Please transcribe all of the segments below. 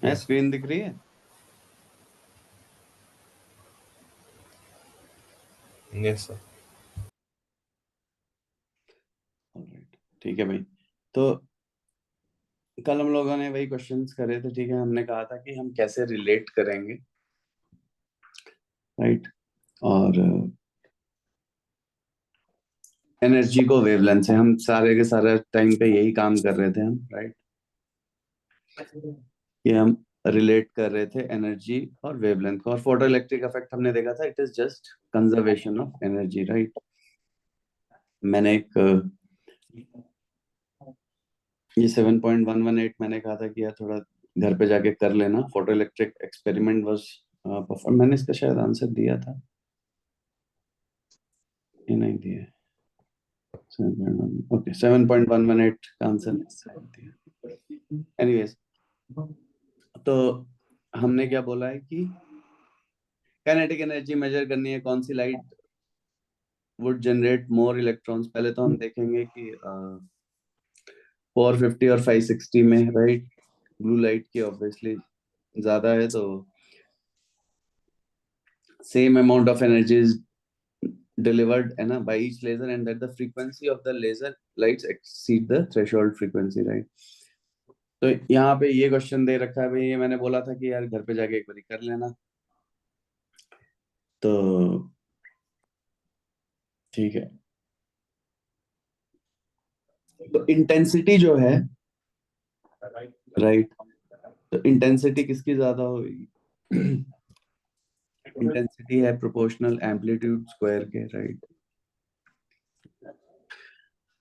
है, स्क्रीन दिख रही है? Yes sir. ऑलराइट, ठीक है भाई। तो कल हम लोगों ने वही क्वेश्चंस करे थे, ठीक है। हमने कहा था कि हम कैसे रिलेट करेंगे, राइट। और एनर्जी को वेवलेंथ से, हम सारे के सारे टाइम पे यही काम कर रहे थे हम, राइट। कि हम रिलेट कर रहे थे एनर्जी और वेवलेंथ को। और फोटो इलेक्ट्रिक इफेक्ट हमने देखा था, it is just conservation of energy, right. मैंने एक ये 7.118 मैंने कहा था कि यार थोड़ा घर पे जाके कर लेना। Photo electric experiment was perform, मैंने इसका शायद आंसर दिया था, ये नहीं दिया। 7.1, ओके, 7.118 का आंसर नहीं दिया। एनीवेज, तो हमने क्या बोला है कि काइनेटिक एनर्जी मेजर करनी है, कौन सी light would generate more electrons. पहले तो हम देखेंगे कि 450 और 560 में, राइट, ब्लू लाइट की ऑब्वियसली ज्यादा है, तो same amount of energy is delivered है ना by each laser, and that the frequency of the laser lights exceed the threshold frequency, right। तो यहाँ पे ये क्वेश्चन दे रखा है भाई, ये मैंने बोला था कि यार घर पे जाके एक बार कर लेना। तो ठीक है, तो इंटेंसिटी जो है, राइट, तो इंटेंसिटी किसकी ज्यादा होगी? इंटेंसिटी है प्रोपोर्शनल एम्पलीट्यूड स्क्वायर के, राइट।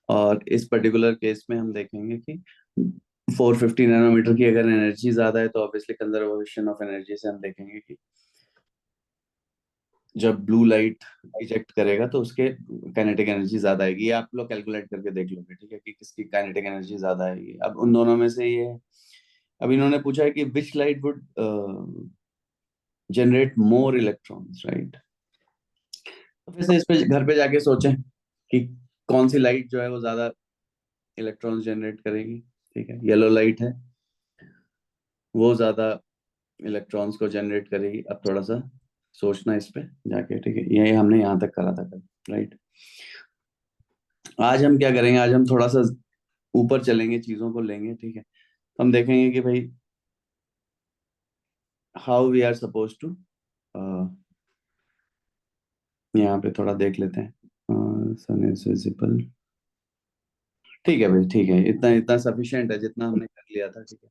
और इस पर्टिकुलर केस में हम देखेंगे कि 450 नैनोमीटर की अगर एनर्जी ज्यादा है तो ऑब्वियसली कंजर्वेशन ऑफ एनर्जी से हम देखेंगे कि जब ब्लू लाइट इजेक्ट करेगा तो उसके काइनेटिक एनर्जी ज्यादा आएगी। ये आप लोग कैलकुलेट करके देख लोगे, ठीक है, कि किसकी काइनेटिक एनर्जी ज्यादा आएगी। अब उन दोनों में से ये है। अब इन्होंने पूछा है कि which light would generate more electrons, right. तो फिर से इस पे घर पे जाके सोचें कि कौन सी लाइट जो है वो ज्यादा इलेक्ट्रॉन्स जनरेट करेगी। ठीक है, येलो लाइट है, वो ज्यादा इलेक्ट्रॉन्स को जनरेट करेगी। अब थोड़ा सा सोचना इस पे जाके, ठीक है। ये हमने यहाँ तक करा था कल, राइट। आज हम क्या करेंगे, आज हम थोड़ा सा ऊपर चलेंगे, चीजों को लेंगे, ठीक है। हम देखेंगे कि भाई how we are suppose to, यहाँ पे थोड़ा देख लेते हैं। सन इज विजिबल, ठीक है भाई, ठीक है, इतना इतना सफिशिएंट है जितना हमने कर लिया था, ठीक है।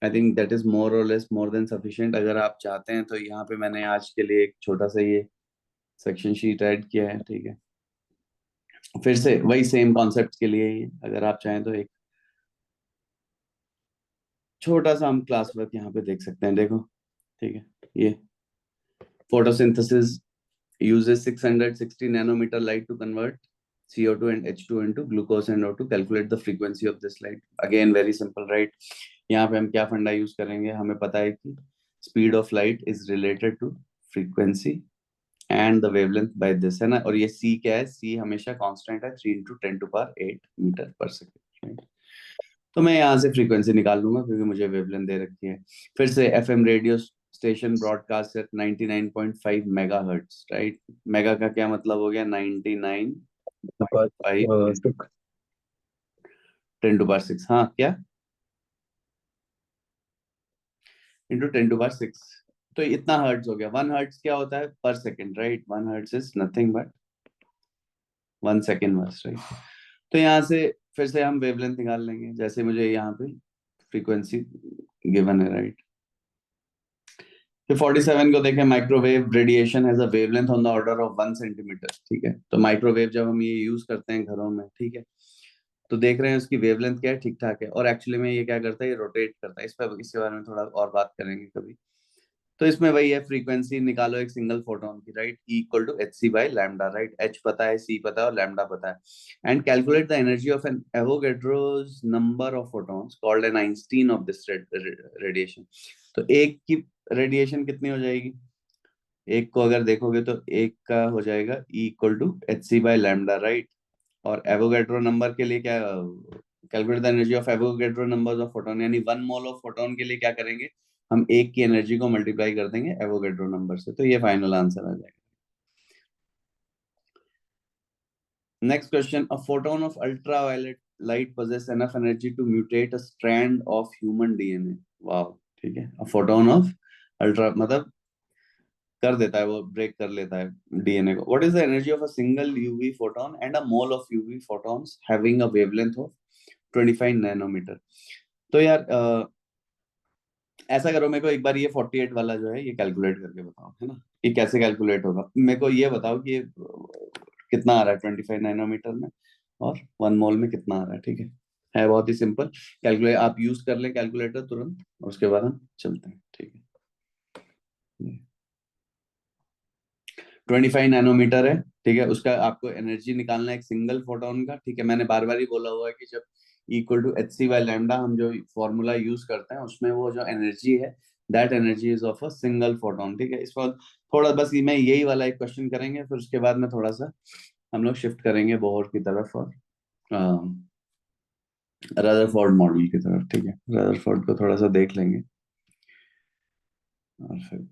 I think that is more और लेस मोर देन सफिशिएंट। अगर आप चाहते हैं तो यहाँ पे मैंने आज के लिए एक छोटा सा ये सेक्शन शीट ऐड किया है, ठीक है। फिर से वही सेम कॉन्सेप्ट के लिए ही, अगर आप चाहें तो एक छोटा सा हम क्लास वर्क यहाँ पे देख सकते हैं, देखो, ठीक है। ये photosynthesis uses 660 nanometer light to convert CO2 and H2 into glucose and O2. Calculate the frequency of this light. Again very simple, right। यहाँ पे हम क्या फंडा यूज करेंगे, हमें पता है कि speed of light is related to frequency and the wavelength by this, है ना। और ये c क्या है, c हमेशा कांस्टेंट है, 3 into 10⁸ मीटर पर सेकेंड। तो मैं यहाँ से फ्रीक्वेंसी निकाल लूंगा क्योंकि मुझे वेवलेंथ दे रखी है। फिर से FM radio station broadcast at 99.5 mega hertz, right. Mega का क्या मतलब हो गया, 99.5 10⁻6, हाँ क्या, इंटू 10⁻6। तो इतना हर्ट्ज हो गया। 1 हर्ट्ज क्या होता है, पर second, right. 1 hertz is nothing but 1 second बस, राइट। तो यहाँ से फिर से हम वेवलेंथ निकाल लेंगे, जैसे मुझे यहाँ पे फ्रीक्वेंसी गिवन है, राइट। फिर 47 को देखें, microwave radiation has a wavelength on the order of 1 centimetre, ठीक है। तो माइक्रोवेव जब हम ये यूज करते हैं घरों में, ठीक है, तो देख रहे हैं उसकी वेवलेंथ क्या है, ठीक ठाक है। और एक्चुअली में ये क्या करता है, ये रोटेट करता है। इस पर, इसके बारे में थोड़ा और बात करेंगे कभी। तो इसमें वही है, फ्रीक्वेंसी निकालो एक सिंगल फोटोन की, right. E equal to H C by lambda, right. H पता है, सी पता है और लैम्डा पता है। And calculate the energy of an Avogadro's number of photons called an Einstein of this radiation. तो एक की रेडिएशन कितनी हो जाएगी, एक को अगर देखोगे तो एक का हो जाएगा E equal to H C by lambda, right. और एवोगेड्रो नंबर के लिए क्या calculate the energy of Avogadro numbers of photon, यानी 1 मोल ऑफ फोटोन के लिए क्या करेंगे, हम एक की एनर्जी को मल्टीप्लाई कर देंगे एवोगैड्रो नंबर से, तो ये फाइनल आंसर आ जाएगा। Next question, a photon of ultraviolet light possess enough energy to mutate a strand of human DNA। वाह, ठीक है, अ फोटोन ऑफ अल्ट्रा मतलब कर देता है, वो ब्रेक कर लेता है डीएनए को। What is the energy of a single UV photon and a mole of UV photons having a wavelength of 25 nanometre. तो यार ऐसा करो, मेरे को एक बार ये 48 वाला जो है ये कैलकुलेट करके बताओ, है ना, ये कैसे कैलकुलेट होगा, मेरे को ये बताओ कि ये कितना आ रहा है 25 नैनोमीटर में, और 1 मोल में कितना आ रहा है बहुत ही सिंपल। कैलकुलेट आप यूज कर लें कैलकुलेटर तुरंत, और उसके बाद हम चलते हैं, ठीक है। 25 नैनोमीटर है, ठीक है, उसका आपको एनर्जी निकालना है एक सिंगल फोटोन का, ठीक है। मैंने बार बार ही बोला हुआ है कि जब equal to H C by lambda हम जो फॉर्मूला यूज करते हैं उसमें वो जो एनर्जी है that energy is of a single photon, ठीक है। इस पर थोड़ा बस मैं यही वाला एक क्वेश्चन करेंगे, फिर उसके बाद में थोड़ा सा हम लोग शिफ्ट करेंगे बोहर की तरफ और रदरफोर्ड मॉडल की तरफ, ठीक है। रदरफोर्ड को थोड़ा सा देख लेंगे और फिर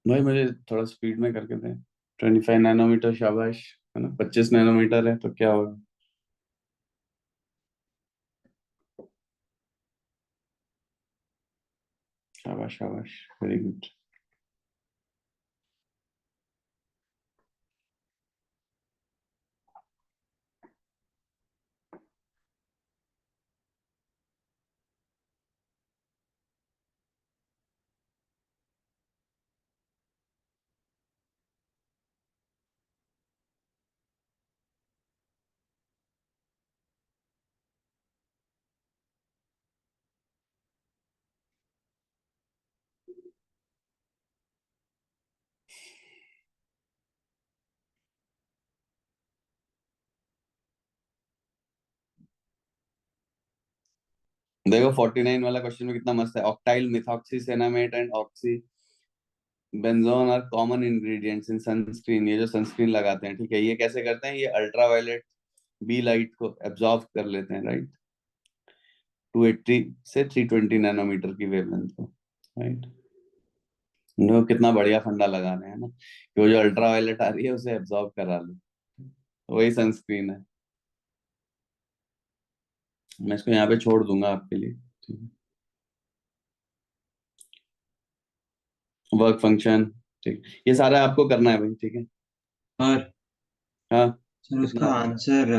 भाई मुझे थोड़ा स्पीड में करके दें। 25 नैनोमीटर, शाबाश, है ना, 25 नैनोमीटर है तो क्या होगा। शाबाश शाबाश, वेरी गुड। देखो 49 वाला क्वेश्चन में कितना मस्त है, octyl methoxycinnamate and oxybenzone are common ingredients in sunscreen. ये जो सनस्क्रीन लगाते हैं, ठीक है, ये कैसे करते हैं, ये अल्ट्रावायलेट बी लाइट को एब्जॉर्ब कर लेते हैं, राइट, 280 से 320 नैनोमीटर की वेवलेंथ को, राइट। देखो कितना बढ़िया फंडा लगा रहे हैं ना, कि वो जो अल्ट्रावायलेट आ रही है उसे एब्जॉर्ब करा लो, वही सनस्क्रीन है। मैं इसको यहाँ पे छोड़ दूंगा आपके लिए, ठीक है। वर्क फंक्शन, ठीक, ये सारा आपको करना है भाई, ठीक है। और हाँ, सर कितना उसका आ रहा है। आंसर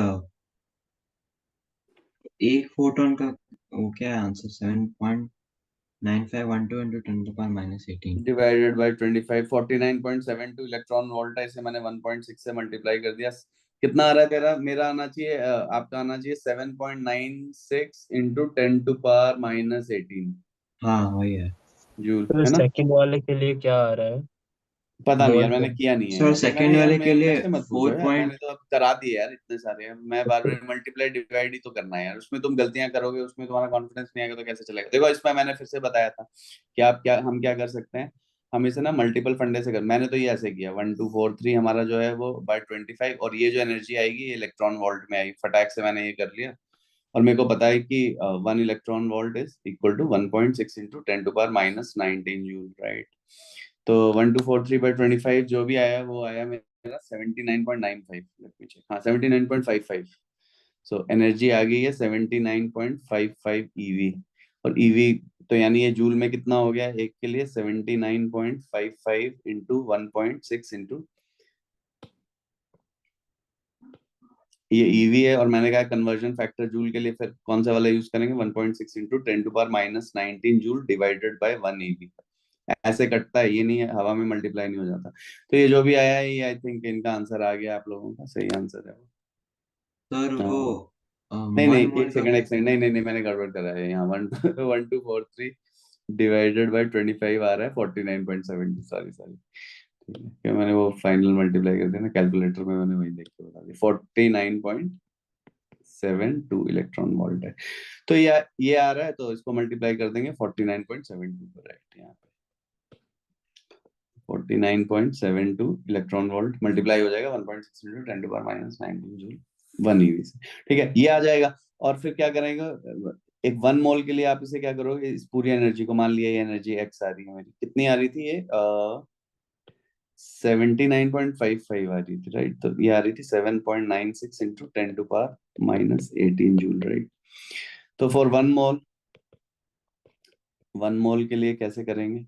एक फोटोन का वो क्या है answer 7.9512 into 10⁻−18। Divided by 25, 49.72 electron volt है, इसे मैंने 1.6 से मल्टीप्लाई कर दिया। कितना आ रहा है तेरा, मेरा आना चाहिए आपका आना चाहिए 7.96 इंटू 10⁻−18 हाँ वही है जूल, तो है ना। सेकंड वाले के लिए क्या आ रहा है पता नहीं यार, मोल मैंने पे? किया नहीं है सर यार, सेकंड मैंने यार वाले के लिए मेरे से मत पूछो फोर यार, पॉइंट मैंने तो अब करा दिए यार इतने सारे, मैं बार बार मल्टीप्लाई डिवाइड ही तो करना है यार, उसमें तुम गलतियां करोगे, उसमें तुम्हारा कॉन्फिडेंस नहीं आएगा तो कैसे चलेगा। देखो इसमें मैंने फिर से बताया था कि आप क्या हम क्या कर सकते हैं, हम इसे ना मल्टीपल फंडे से कर, मैंने तो ये ऐसे किया 1243 हमारा जो है वो बाय 25, और ये जो एनर्जी आएगी ये इलेक्ट्रॉन वोल्ट में आएगी, फटाक से मैंने ये कर लिया। और मेरे को पता है कि 1 electron volt is equal to 1.6 into 10⁻−19 joule, right. तो 1243/25 जो भी आया वो आया मेरा 79.95, लेट मी चेक, हाँ 79.55। सो एनर्जी आ गई है 79.55 ईवी, और ईवी तो यानी ये जूल में कितना हो गया एक के लिए, 79.55 इंटू 1.6 इंटू ये ईवी है और मैंने कहा कन्वर्जन फैक्टर जूल के लिए फिर कौन सा वाला यूज करेंगे 1.6 into 10⁻⁻19 joule divided by 1 EV. ऐसे कटता है, ये नहीं है हवा में मल्टीप्लाई नहीं हो जाता। तो ये जो भी आया है ये आई थिंक इनका आंसर आ गया, आप लोगों का सही आंसर है वो। सर वो नहीं 1 नहीं, मोल का एक सेकंड, नहीं नहीं नहीं, मैंने गड़बड़ करा है यहाँ। 1243 डिवाइडेड बाय 25 आ रहा है 49.70। सॉरी सॉरी, ठीक है, क्या मैंने वो फाइनल मल्टीप्लाई कर दिया ना कैलकुलेटर में, मैंने वही देख के बता दिया। 49.72 इलेक्ट्रॉन वोल्ट है। तो ये आ रहा है, तो इसको मल्टीप्लाई कर देंगे 49.72 पर, राइट। यहाँ पे 49.72 इलेक्ट्रॉन वोल्ट मल्टीप्लाई हो जाएगा 1.6 इंटू 10⁻⁻19 जूल 1 ईवी से, ठीक है, ये आ जाएगा। और फिर क्या करेंगे, एक 1 मोल के लिए आप इसे क्या करोगे, इस पूरी एनर्जी को, मान लिया ये एनर्जी एक्स आ रही है मेरी, कितनी आ रही थी ये 79.55 आ रही थी, राइट। तो ये आ रही थी 7.96 इंटू 10⁻⁻18 जूल, राइट। तो फॉर 1 मोल के लिए कैसे करेंगे,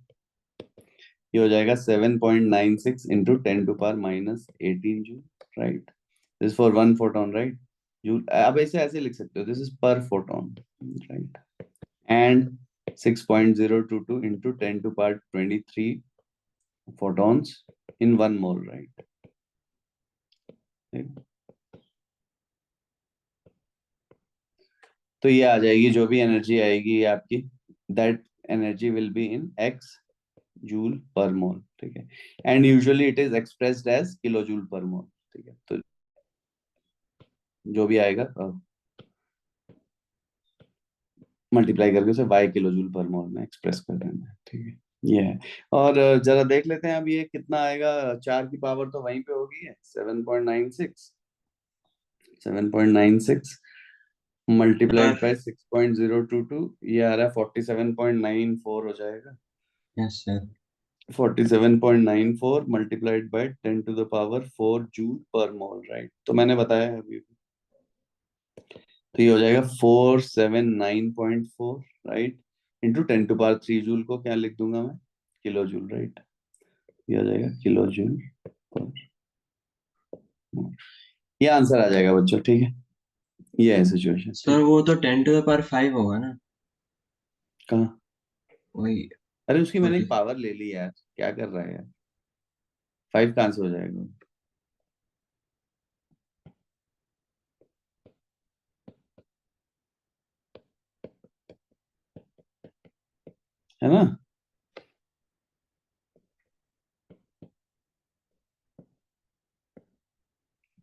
ये हो जाएगा 7.96 into 10⁻⁻18 joule, right. This for 1 photon, right. Joule, अब ऐसे ऐसे लिख सकते हो, दिस इज पर photon, right. And 6.022 into 10⁻23 photons in 1 mole, right? तो ये आ जाएगी, जो भी एनर्जी आएगी ये आपकी, that energy will be in x joule per mole, ठीक है। And usually it is expressed as kilojoule per mole, ठीक है। तो जो भी आएगा मल्टीप्लाई करके उसे y किलो जूल पर मोल में एक्सप्रेस कर देना है, ठीक है। ये है। और जरा देख लेते हैं अब ये कितना आएगा, 4 की पावर तो वहीं पे होगी है 7.96 मल्टीप्लाइड बाय 6.022, ये आ रहा है 47.94 हो जाएगा। Yes sir. 47.94 multiplied by 10 to the power 4 joule per mole, right. तो मैंने बताया है अभी, तो ये हो जाएगा 479.4, right, into 10 to power 3 joule को क्या लिख दूंगा मैं, किलो जूल, राइट। ये हो जाएगा किलो जूल पर मोल। ये आंसर आ जाएगा बच्चों, ठीक है। ये है सिचुएशन। सर वो तो 10⁵ होगा ना? कहाँ? वही अरे उसकी मैंने 40। पावर ले ली यार, क्या कर रहा है यार, 5 कहाँ से हो जाएगा, है ना।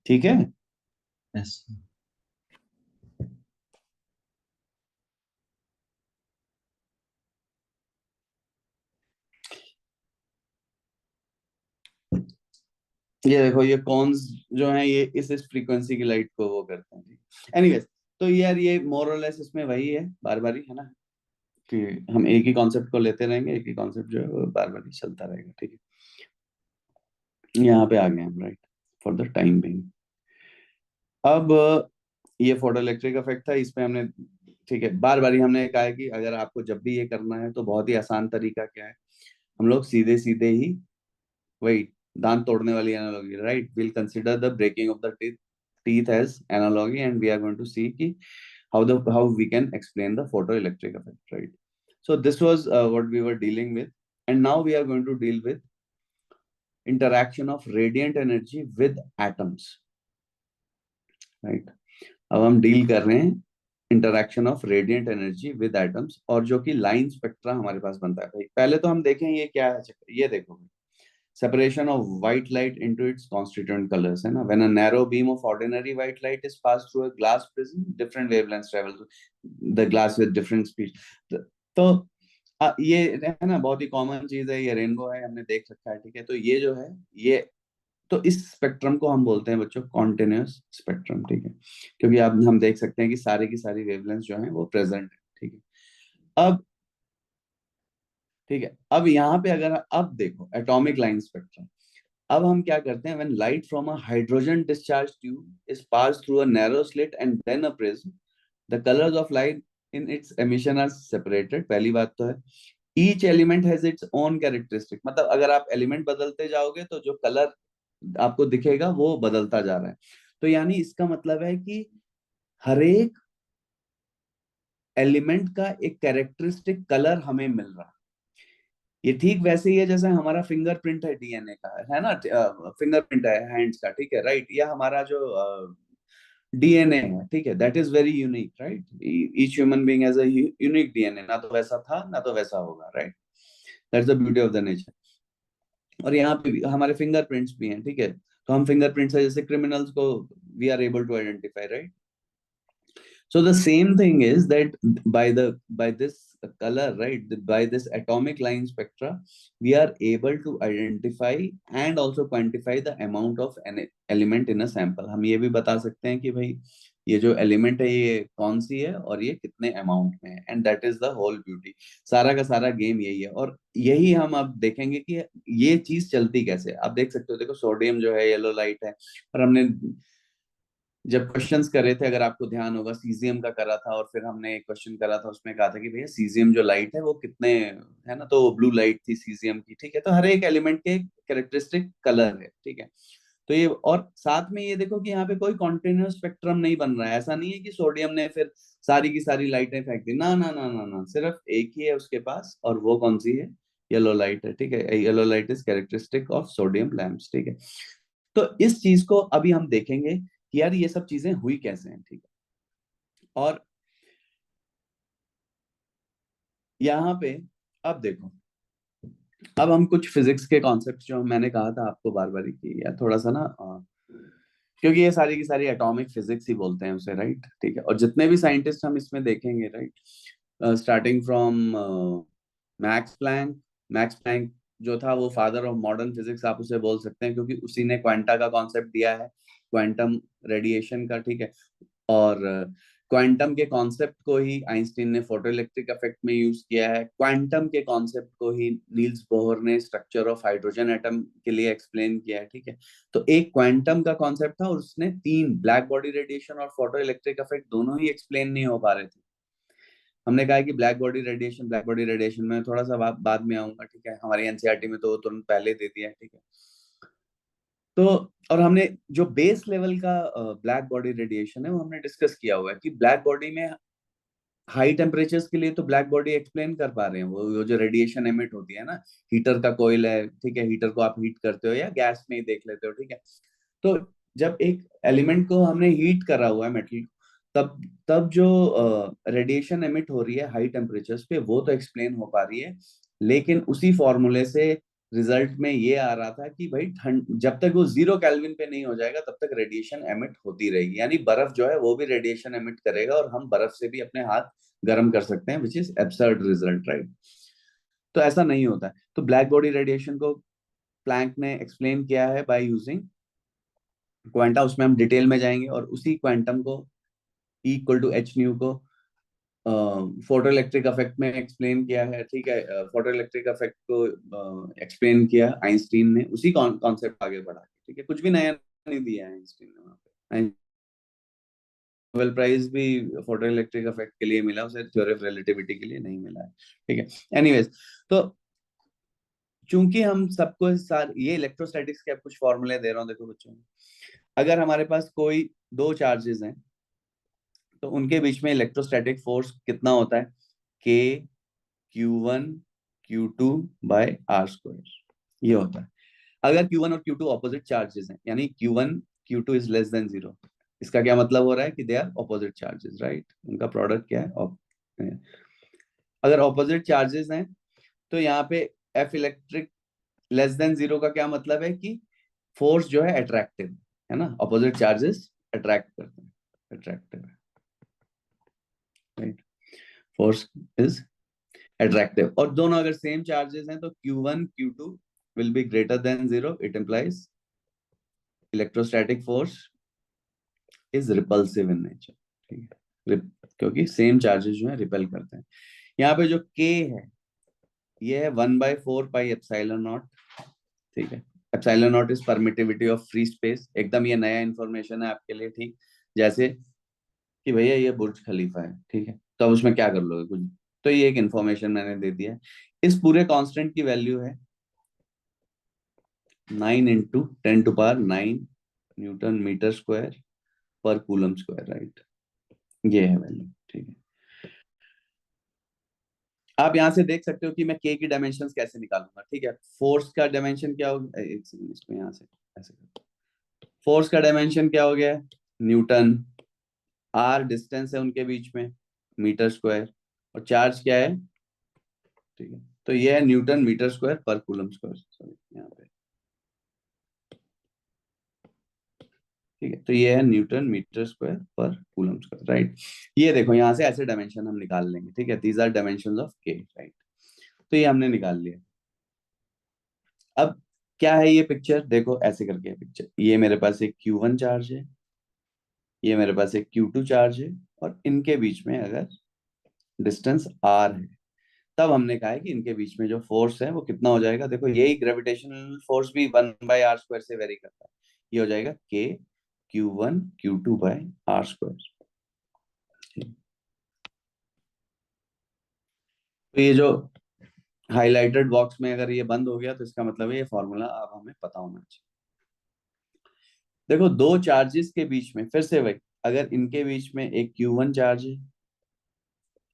ठीक है। यस। ये देखो, ये कॉन्स जो है ये इस फ्रीक्वेंसी की लाइट को वो करते हैं। एनीवेज, तो यार ये मोर और लेस इसमें वही है, बार बार ही, है ना, कि हम एक ही कॉन्सेप्ट को लेते रहेंगे, एक ही कॉन्सेप्ट जो है वो बार बार ही चलता रहेगा, ठीक है। यहाँ पे आ गए हम, right, for the time being. अब ये फोटो इलेक्ट्रिक इफेक्ट था, इसमें हमने, ठीक है, बार बार ही हमने कहा है कि अगर आपको जब भी ये करना है तो बहुत ही आसान तरीका क्या है, हम लोग सीधे सीधे ही वही दांत तोड़ने वाली analogy, right. Will consider the breaking of the teeth as analogy and we are going to see ki how we can explain the photoelectric effect, right. So this was what we were dealing with, and now we are going to deal with interaction of radiant energy with atoms, right. अब हम deal कर रहे हैं interaction of radiant energy with atoms, और जो कि line spectra हमारे पास बनता है भाई। पहले तो हम देखें ये क्या है, ये देखो, separation of white light into its constituent colors, है ना। when a narrow beam of ordinary white light is passed through a glass prism, different wavelengths travel through the glass with different speed। तो ये है ना, बहुत ही common चीज है, ये रेनबो है, हमने देख रखा है, ठीक है। तो ये जो है ये, तो इस स्पेक्ट्रम को हम बोलते हैं बच्चों कॉन्टिन्यूस स्पेक्ट्रम, ठीक है, क्योंकि अब हम देख सकते हैं कि सारी की सारी वेवलेंथ जो है वो प्रेजेंट है, ठीक है। अब ठीक है, अब यहाँ पे अगर अब देखो एटॉमिक लाइन स्पेक्ट्रम, अब हम क्या करते हैं, when light from a hydrogen discharge tube is passed through a narrow slit and then a prism, the colors of light in its emission are separated। पहली बात तो है each element has its own characteristic, मतलब अगर आप element बदलते जाओगे तो जो कलर आपको दिखेगा वो बदलता जा रहा है। तो यानी इसका मतलब है कि हर एक एलिमेंट का एक कैरेक्टरिस्टिक कलर हमें मिल रहा है। ये ठीक वैसे ही है जैसे हमारा फिंगरप्रिंट है डीएनए का, है ना, फिंगरप्रिंट है हैंड्स का, ठीक है, राइट, या हमारा जो डीएनए है, ठीक है, that is very unique, right, each human being has a unique DNA, ना तो वैसा था ना तो वैसा होगा, right, that's the beauty of the nature. और यहाँ पे भी हमारे फिंगरप्रिंट्स भी हैं, ठीक है, तो हम फिंगरप्रिंट से जैसे क्रिमिनल्स को we are able to identify, right. So the same thing is that by this color, right, by this atomic line spectra, we are able to identify and also quantify the amount of an element in a sample. हम ये भी बता सकते हैं कि भाई ये जो एलिमेंट है ये कौन सी है और ये कितने अमाउंट में है, and that is the whole beauty. सारा का सारा गेम यही है, और यही हम अब देखेंगे कि ये चीज चलती कैसे। आप देख सकते हो, देखो सोडियम जो है येलो लाइट है, और हमने जब क्वेश्चंस करे थे, अगर आपको ध्यान होगा, सीजियम का करा था, और फिर हमने एक क्वेश्चन करा था, उसमें कहा था कि भैया सीजियम जो लाइट है वो कितने, है ना, तो ब्लू लाइट थी सीजियम की, ठीक है। तो हर एक एलिमेंट के कैरेक्टरिस्टिक कलर है, ठीक है। तो ये, और साथ में ये देखो कि यहाँ पे कोई कॉन्टिन्यूस स्पेक्ट्रम नहीं बन रहा है। ऐसा नहीं है कि सोडियम ने फिर सारी की सारी लाइटें फेंक दी, ना ना ना ना ना, सिर्फ एक ही है उसके पास, और वो कौन सी है, येलो लाइट है, ठीक है। Yellow light is characteristic of sodium lamps, ठीक है। तो इस चीज को अभी हम देखेंगे कि यार ये सब चीजें हुई कैसे हैं, ठीक है। और यहाँ पे अब देखो, अब हम कुछ फिजिक्स के कॉन्सेप्ट जो मैंने कहा था आपको बार बार कि यार थोड़ा सा ना, क्योंकि ये सारी की सारी एटॉमिक फिजिक्स ही बोलते हैं उसे, राइट, ठीक है। और जितने भी साइंटिस्ट हम इसमें देखेंगे, right, starting from Max Planck, Max Planck जो था वो फादर ऑफ मॉडर्न फिजिक्स आप उसे बोल सकते हैं, क्योंकि उसी ने क्वांटा का कॉन्सेप्ट दिया है, क्वांटम रेडिएशन का, ठीक है। और क्वांटम के कॉन्सेप्ट को ही आइंस्टीन ने फोटोइलेक्ट्रिक इफेक्ट में यूज किया है। क्वांटम के कॉन्सेप्ट को ही नील्स बोहर ने स्ट्रक्चर ऑफ हाइड्रोजन एटम के लिए एक्सप्लेन किया है, ठीक है। तो एक क्वांटम का कॉन्सेप्ट था, और उसने तीन, ब्लैक बॉडी रेडिएशन और फोटोइलेक्ट्रिक इफेक्ट, दोनों ही एक्सप्लेन नहीं हो पा रहे थे। हमने कहा कि ब्लैक बॉडी रेडिएशन में थोड़ा सा बाद में आऊंगा, ठीक है, हमारी एनसीईआरटी में तो वो तुरंत पहले दे दिया है, ठीक है। तो और हमने जो बेस लेवल का ब्लैक बॉडी रेडिएशन है वो हमने डिस्कस किया हुआ है कि ब्लैक बॉडी में हाई टेम्परेचर्स के लिए तो ब्लैक बॉडी एक्सप्लेन कर पा रहे हैं, वो जो रेडिएशन एमिट होती है ना, हीटर का कोयल है, ठीक है, हीटर को आप हीट करते हो या गैस में ही देख लेते हो, ठीक है। तो जब एक एलिमेंट को हमने हीट करा हुआ है, मेटल, तब तब जो रेडिएशन एमिट हो रही है हाई टेम्परेचर्स पे, वो तो एक्सप्लेन हो पा रही है। लेकिन उसी फॉर्मूले से रिजल्ट में ये आ रहा था कि भाई ठंड, जब तक वो 0 केल्विन पे नहीं हो जाएगा तब तक रेडिएशन एमिट होती रहेगी, यानी बर्फ जो है वो भी रेडिएशन एमिट करेगा, और हम बर्फ से भी अपने हाथ गर्म कर सकते हैं, which is absurd result, right. तो ऐसा नहीं होता है। तो ब्लैक बॉडी रेडिएशन को प्लैंक ने एक्सप्लेन किया है बाय यूजिंग क्वांटा, उसमें हम डिटेल में जाएंगे, और उसी क्वांटम को E equal to H nu को फोटो इलेक्ट्रिक इफेक्ट में एक्सप्लेन किया है, ठीक है। फोटो इलेक्ट्रिक इफेक्ट को एक्सप्लेन किया आइंस्टीन ने, उसी कॉन्सेप्ट आगे बढ़ा, ठीक है। कुछ भी नया नहीं दिया है आइंस्टीन ने वहां पे। नोबेल प्राइज भी फोटो इलेक्ट्रिक इफेक्ट के लिए मिला, उसे थ्योरी ऑफ रिलेटिविटी के लिए नहीं मिला है, ठीक है। एनीवेज, तो चूंकि हम सबको ये इलेक्ट्रोस्टैटिक्स के कुछ फॉर्मूले दे रहा हूँ, देखो बच्चों, अगर हमारे पास कोई दो चार्जेस हैं तो उनके बीच में इलेक्ट्रोस्टैटिक फोर्स कितना होता है, के Q1 Q2 bye R square, ये होता है। अगर Q1 और Q2 ऑपोजिट चार्जेस हैं, यानी Q1 Q2 is less than 0, इसका क्या मतलब हो रहा है कि they are opposite charges, right, उनका प्रोडक्ट क्या है। अगर ऑपोजिट चार्जेस हैं तो यहाँ पे F इलेक्ट्रिक लेस देन 0 का क्या मतलब है कि फोर्स जो है अट्रैक्टिव है ना, ऑपोजिट चार्जेस अट्रैक्ट करते हैं, अट्रैक्टिव है, राइट, फोर्स इज अट्रैक्टिव। और दोनों अगर सेम चार्जेस हैं तो Q1 Q2 will be greater than 0, it implies electrostatic force is repulsive in nature, ठीक है, क्योंकि सेम चार्जेस जो है रिपेल करते हैं। यहाँ पे जो K है ये है 1/4 पाई एप्सिलॉन नॉट, ठीक है। Epsilon not is permittivity of free space, एकदम ये नया इंफॉर्मेशन है आपके लिए, ठीक, जैसे कि भैया ये बुर्ज खलीफा है, ठीक है, तो अब उसमें क्या कर लोगे कुछ, तो ये एक इंफॉर्मेशन मैंने दे दिया है। इस पूरे कांस्टेंट की वैल्यू है 9 × 10⁹ न्यूटन मीटर स्क्वायर पर कूलम स्क्वायर, राइट। ये है वैल्यू, ठीक है। आप यहाँ से देख सकते हो कि मैं के की डायमेंशंस कैसे निकालूंगा, ठीक है। फोर्स का डायमेंशन क्या होगा, एक सेकंड, इसको यहाँ से ऐसे फोर्स का डायमेंशन क्या हो गया, न्यूटन। आर डिस्टेंस है उनके बीच में, मीटर स्क्वायर। और चार्ज क्या है, ठीक है। तो ये है न्यूटन मीटर स्क्वायर पर कूलम स्क्वायर, सॉरी यहाँ पे, ठीक है। तो ये है न्यूटन मीटर स्क्वायर पर कूलम स्क्वायर, राइट। ये देखो यहाँ से ऐसे डायमेंशन हम निकाल लेंगे, ठीक है। दीज आर डायमेंशंस ऑफ के, राइट। तो ये हमने निकाल लिया। अब क्या है ये पिक्चर, देखो ऐसे करके है पिक्चर। ये मेरे पास एक Q1 चार्ज है, ये मेरे पास एक Q2 चार्ज है, और इनके बीच में अगर डिस्टेंस r है, तब हमने कहा है कि इनके बीच में जो फोर्स है वो कितना हो जाएगा। देखो यही ग्रेविटेशनल फोर्स भी 1/r² से वेरी करता है। ये हो जाएगा k Q1 Q2/r²। तो ये जो हाइलाइटेड बॉक्स में अगर ये बंद हो गया तो इसका मतलब है ये फॉर्मूला अब हमें पता होना चाहिए। देखो दो चार्जेस के बीच में, फिर से वही, अगर इनके बीच में एक Q1 चार्ज है,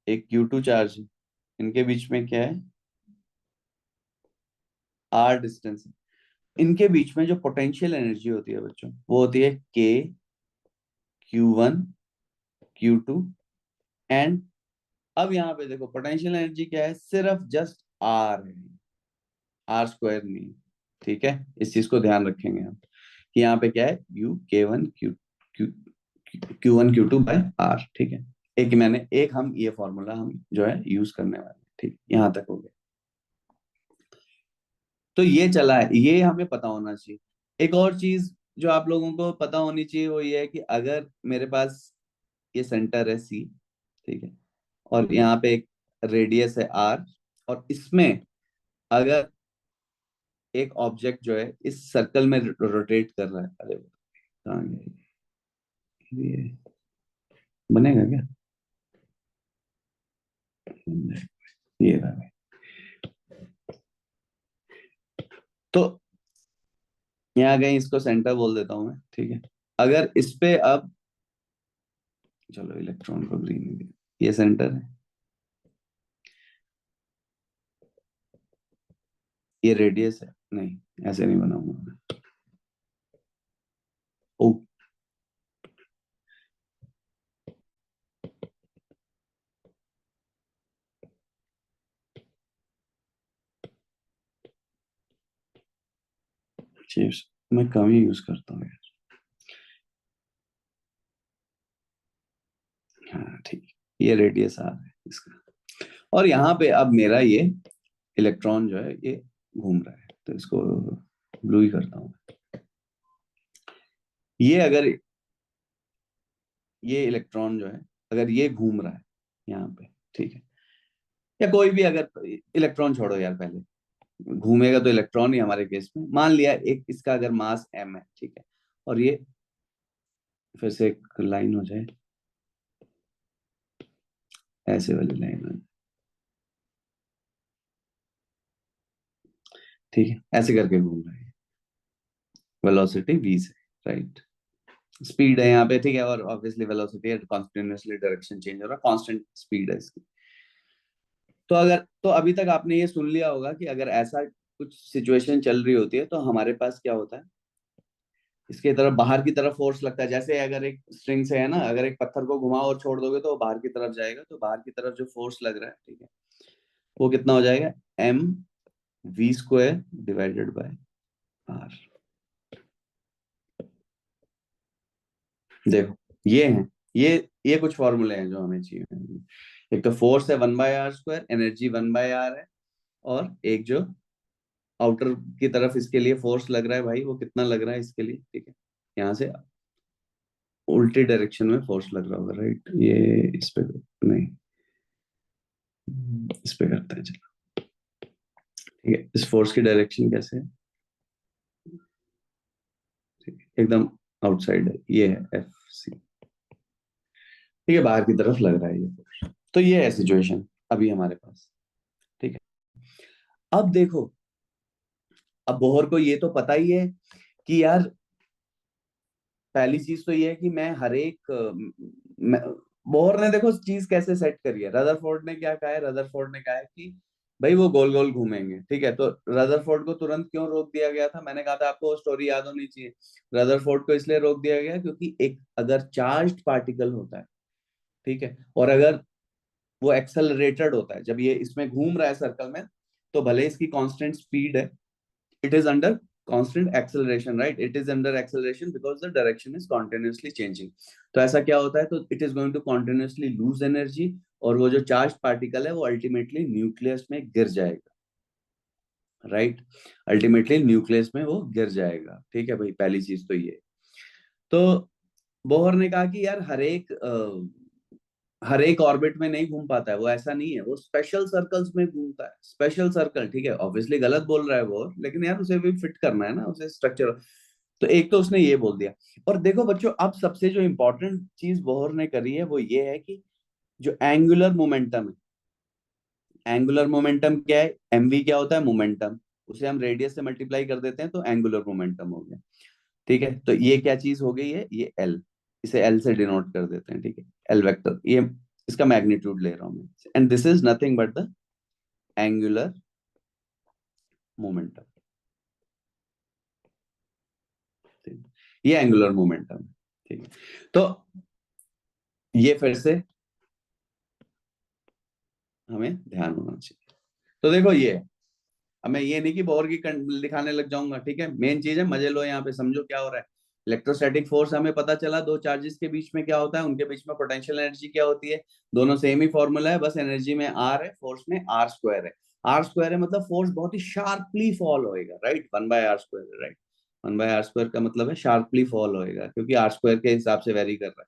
एक Q2 चार्ज है, इनके बीच में क्या है, r डिस्टेंस है। इनके बीच में जो पोटेंशियल एनर्जी होती है बच्चों, वो होती है k Q1 Q2 एंड, अब यहाँ पे देखो पोटेंशियल एनर्जी क्या है, सिर्फ जस्ट r है, r² नहीं, ठीक है। इस चीज को ध्यान रखेंगे हम कि यहाँ पे क्या है, u k1 Q1 Q2/r, ठीक है। एक हम ये फॉर्मूला हम जो है यूज करने वाले हैं, ठीक, यहाँ तक हो गया। तो ये चला है, ये हमें पता होना चाहिए। एक और चीज जो आप लोगों को पता होनी चाहिए वो ये है कि अगर मेरे पास ये सेंटर है सी, ठीक है, और यहाँ पे एक रेडियस है आर, और इसमें अगर एक ऑब्जेक्ट जो है इस सर्कल में रोटेट कर रहा है, अरे कहाँ गया ये, बनेगा क्या, ये रहा। तो यहाँ कहीं इसको सेंटर बोल देता हूं मैं, ठीक है। अगर इस पे अब, चलो इलेक्ट्रॉन को ग्रीन में दिया, ये सेंटर है, ये रेडियस है, नहीं ऐसे नहीं बनाऊंगा मैं। ओ, चिप्स मैं कम ही यूज करता हूँ यार। हाँ ठीक, ये रेडियस आर है इसका, और यहाँ पे अब मेरा ये इलेक्ट्रॉन जो है ये घूम रहा है, तो इसको ब्लू ही करता हूँ। ये अगर ये इलेक्ट्रॉन जो है अगर ये घूम रहा है यहाँ पे, ठीक है, या कोई भी अगर इलेक्ट्रॉन छोड़ो यार, पहले घूमेगा तो इलेक्ट्रॉन ही हमारे केस में, मान लिया एक इसका अगर मास m है, ठीक है, और ये फिर से एक लाइन हो जाए, ऐसे वाली लाइन हो, ठीक है, ऐसे करके घूम रहा है, वेलोसिटी v से, राइट। स्पीड है यहाँ पे, ठीक है, और ऑब्वियसली वेलोसिटी है, कॉन्टिन्यूसली डायरेक्शन चेंज हो रहा है, कांस्टेंट स्पीड है इसकी। तो अगर, तो अभी तक आपने ये सुन लिया होगा कि अगर ऐसा कुछ सिचुएशन चल रही होती है तो हमारे पास क्या होता है, इसके तरफ बाहर की तरफ फोर्स लगता है। जैसे अगर एक स्ट्रिंग से है ना, अगर एक पत्थर को घुमाओ और छोड़ दोगे तो वो बाहर की तरफ जाएगा, तो बाहर की तरफ जो फोर्स लग रहा है, ठीक है, वो कितना हो जाएगा, mv² / r। देखो ये है, ये कुछ फॉर्मूले हैं जो हमें चाहिए। एक तो फोर्स है 1/r², एनर्जी 1/r है, और एक जो आउटर की तरफ इसके लिए फोर्स लग रहा है भाई, वो कितना लग रहा है इसके लिए, ठीक है, यहाँ से उल्टी डायरेक्शन में फोर्स लग रहा होगा, राइट। ये इस पे नहीं, इस पे करते हैं चलो, ठीक है। इस फोर्स की डायरेक्शन कैसे है, ठीक है, एकदम आउटसाइड है, ये है एफ सी, ठीक है, बाहर की तरफ लग रहा है ये फोर्स। तो ये है सिचुएशन अभी हमारे पास, ठीक है। अब देखो, अब बोहर को ये तो पता ही है कि यार पहली चीज तो ये है कि मैं हर एक बोहर ने देखो चीज कैसे सेट करी है। रदरफोर्ड ने क्या कहा है, रदरफोर्ड ने कहा है कि भाई वो गोल गोल घूमेंगे, ठीक है। तो रदरफोर्ड को तुरंत क्यों रोक दिया गया था, मैंने कहा था आपको वो स्टोरी याद होनी चाहिए। रदरफोर्ड को इसलिए रोक दिया गया क्योंकि एक अगर चार्ज्ड पार्टिकल होता है, ठीक है, और अगर वो एक्सेलरेटेड होता है, जब ये इसमें घूम रहा है सर्कल में, तो भले इसकी कांस्टेंट स्पीड है, it is under constant acceleration, right? It is under acceleration because the direction is continuously changing. तो ऐसा क्या होता है, तो it is going to continuously lose energy, और वो जो चार्ज पार्टिकल है वो अल्टीमेटली न्यूक्लियस में गिर जाएगा, राइट? अल्टीमेटली न्यूक्लियस में वो गिर जाएगा, ठीक है भाई। पहली चीज तो ये। तो बोहर ने कहा कि यार हर एक ऑर्बिट में नहीं घूम पाता है वो, ऐसा नहीं है, वो स्पेशल सर्कल्स में घूमता है, स्पेशल सर्कल, ठीक है। ऑब्वियसली गलत बोल रहा है वो, लेकिन यार उसे भी फिट करना है ना, उसे स्ट्रक्चर। तो एक तो उसने ये बोल दिया। और देखो बच्चों, अब सबसे जो इंपॉर्टेंट चीज बोहर ने करी है वो ये है कि जो एंगुलर मोमेंटम है, एंगुलर मोमेंटम क्या है, एमवी क्या होता है, मोमेंटम, उसे हम रेडियस से मल्टीप्लाई कर देते हैं तो एंगुलर मोमेंटम हो गया, ठीक है। तो ये क्या चीज हो गई है, ये एल, इसे एल से डिनोट कर देते हैं, ठीक है, एल वेक्टर, ये इसका मैग्नीट्यूड ले रहा हूं मैं, and this is nothing but the angular momentum. ये एंगुलर मोमेंटम, ठीक है। तो ये फिर से हमें ध्यान होना चाहिए। तो देखो ये, अब मैं ये नहीं कि बोर की दिखाने लग जाऊंगा, ठीक है। मेन चीज है, मजे लो यहाँ पे, समझो क्या हो रहा है। इलेक्ट्रोस्टैटिक फोर्स हमें पता चला, दो चार्जेस के बीच में क्या होता है, उनके बीच में पोटेंशियल एनर्जी क्या होती है, दोनों सेम ही फॉर्मूला है, बस एनर्जी में आर है, फोर्स में आर स्क्वायर है। आर स्क्वायर है मतलब फोर्स बहुत ही शार्पली फॉल होएगा, राइट, 1/r², राइट। 1/r² का मतलब है शार्पली फॉल होएगा, क्योंकि आर स्क्वायर के हिसाब से वेरी कर रहा है।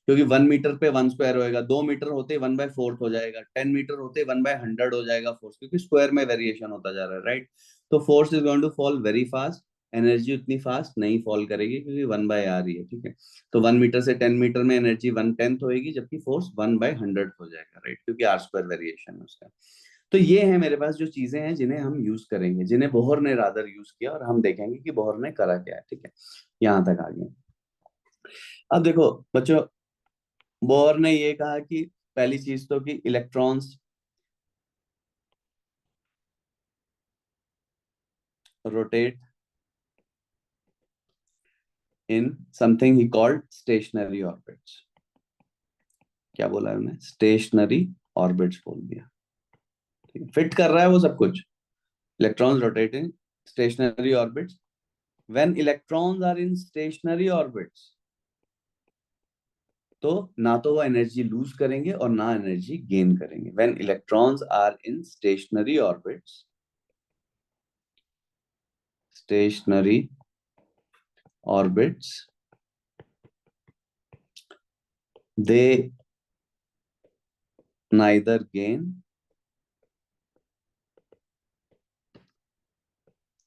क्योंकि 1 मीटर पे 1 स्क्वायर होएगा, 2 मीटर होते 1/4 हो जाएगा, 10 मीटर होते 1/100 हो जाएगा फोर्स, क्योंकि स्क्वायर में वेरिएशन होता जा रहा है, राइट। तो force is going to fall very fast, energy उतनी फास्ट नहीं फॉल करेगी क्योंकि 1/r ही है, ठीक है। तो 1 मीटर से 10 मीटर में एनर्जी 1/10 होगी, जबकि फोर्स 1/100 हो जाएगा, राइट, क्योंकि आर स्क्वायर वेरिएशन है उसका। तो ये है मेरे पास जो चीजें हैं जिन्हें हम यूज करेंगे, जिन्हें बोहर ने रादर यूज किया, और हम देखेंगे कि बोहर ने करा क्या है, ठीक है। यहाँ तक आ गया। अब देखो बच्चों, बोहर ने ये कहा कि पहली चीज तो कि electrons rotate in something he called stationary orbits. क्या बोला है उन्हें, स्टेशनरी ऑर्बिट्स बोल दिया, ठीक है। फिट कर रहा है वो सब कुछ। Electrons rotate in stationary orbits, when electrons are in stationary orbits, तो ना तो वो एनर्जी लूज करेंगे और ना एनर्जी गेन करेंगे। When electrons are in stationary orbits, stationary orbits, they neither gain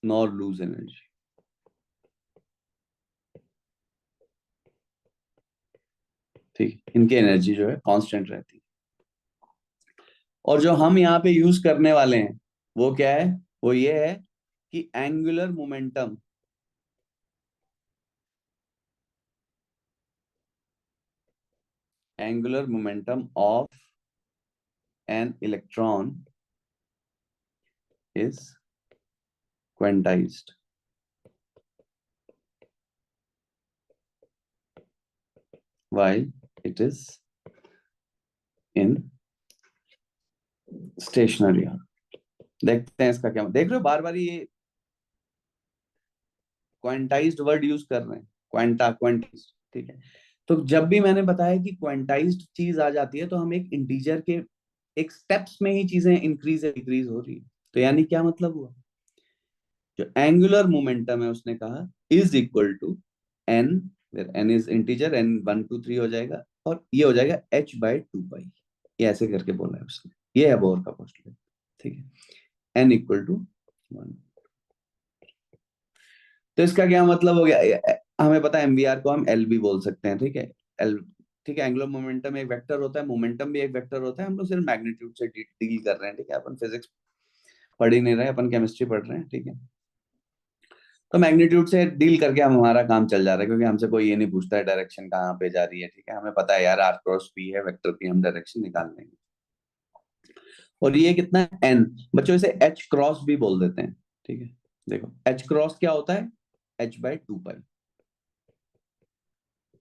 nor lose energy, ठीक, इनकी एनर्जी जो है कांस्टेंट रहती है। और जो हम यहाँ पे यूज करने वाले हैं वो क्या है, वो ये है कि angular momentum, angular momentum of an electron is quantized while it is in stationary orbit। देखते हैं इसका क्या, देख रहे हो बार बार ये क्वांटाइज्ड वर्ड यूज कर रहे हैं, क्वांटाइज्ड, ठीक है। तो जब भी मैंने बताया कि क्वांटाइज्ड चीज आ जाती है तो हम एक इंटीजर के एक स्टेप्स में ही चीजें इंक्रीज या डिक्रीज हो रही है। तो यानी क्या मतलब हुआ, जो एंगुलर मोमेंटम है उसने कहा is equal to N, where N is integer, N 1 2 3 हो जाएगा, और ये हो जाएगा h/2π। ये ऐसे करके बोला है उसने, ये है बोर का पोस्टुलेट, ठीक है, n इक्वल टू 1। तो इसका क्या मतलब हो गया, हमें पता है एमवीआर को हम एल भी बोल सकते हैं, ठीक है, एल, ठीक है। एंगुलर मोमेंटम एक वेक्टर होता है, मोमेंटम भी एक वेक्टर होता है, हम लोग सिर्फ मैग्नीट्यूड से डील कर रहे हैं, ठीक है। अपन फिजिक्स पढ़ ही नहीं रहे, अपन केमिस्ट्री पढ़ रहे हैं, ठीक है। तो मैग्नीट्यूड से डील करके हम हमारा काम चल जा रहा है, क्योंकि हमसे कोई ये नहीं पूछता है डायरेक्शन कहाँ पे जा रही है, ठीक है, हमें पता है यार आर क्रॉस पी है, वेक्टर की हम डायरेक्शन निकाल लेंगे। और ये कितना है, एन। बच्चों इसे एच क्रॉस भी बोल देते हैं, ठीक है। देखो एच क्रॉस क्या होता है, एच बाय 2 पाई,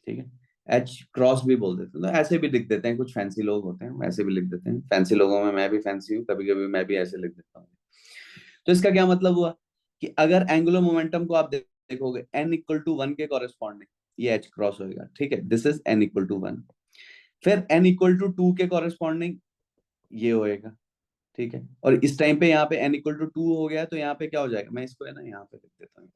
ठीक है, एच क्रॉस भी बोल देते हैं, तो ऐसे भी लिख देते हैं, कुछ फैंसी लोग होते हैं ऐसे भी लिख देते हैं, फैंसी लोगों में मैं भी फैंसी हूँ, कभी कभी मैं भी ऐसे लिख देता हूँ। तो इसका क्या मतलब हुआ कि अगर एंगुलर मोमेंटम को आप देखोगे n इक्वल टू 1 के कॉरेस्पॉन्डिंग ये एच क्रॉस होएगा, ठीक है, this is n equal to 1। फिर n इक्वल टू 2 के कॉरेस्पॉन्डिंग ये होएगा, ठीक है, और इस टाइम पे यहाँ पे n इक्वल टू 2 हो गया, तो यहाँ पे क्या हो जाएगा, मैं इसको है ना यहाँ पे लिख देता हूँ,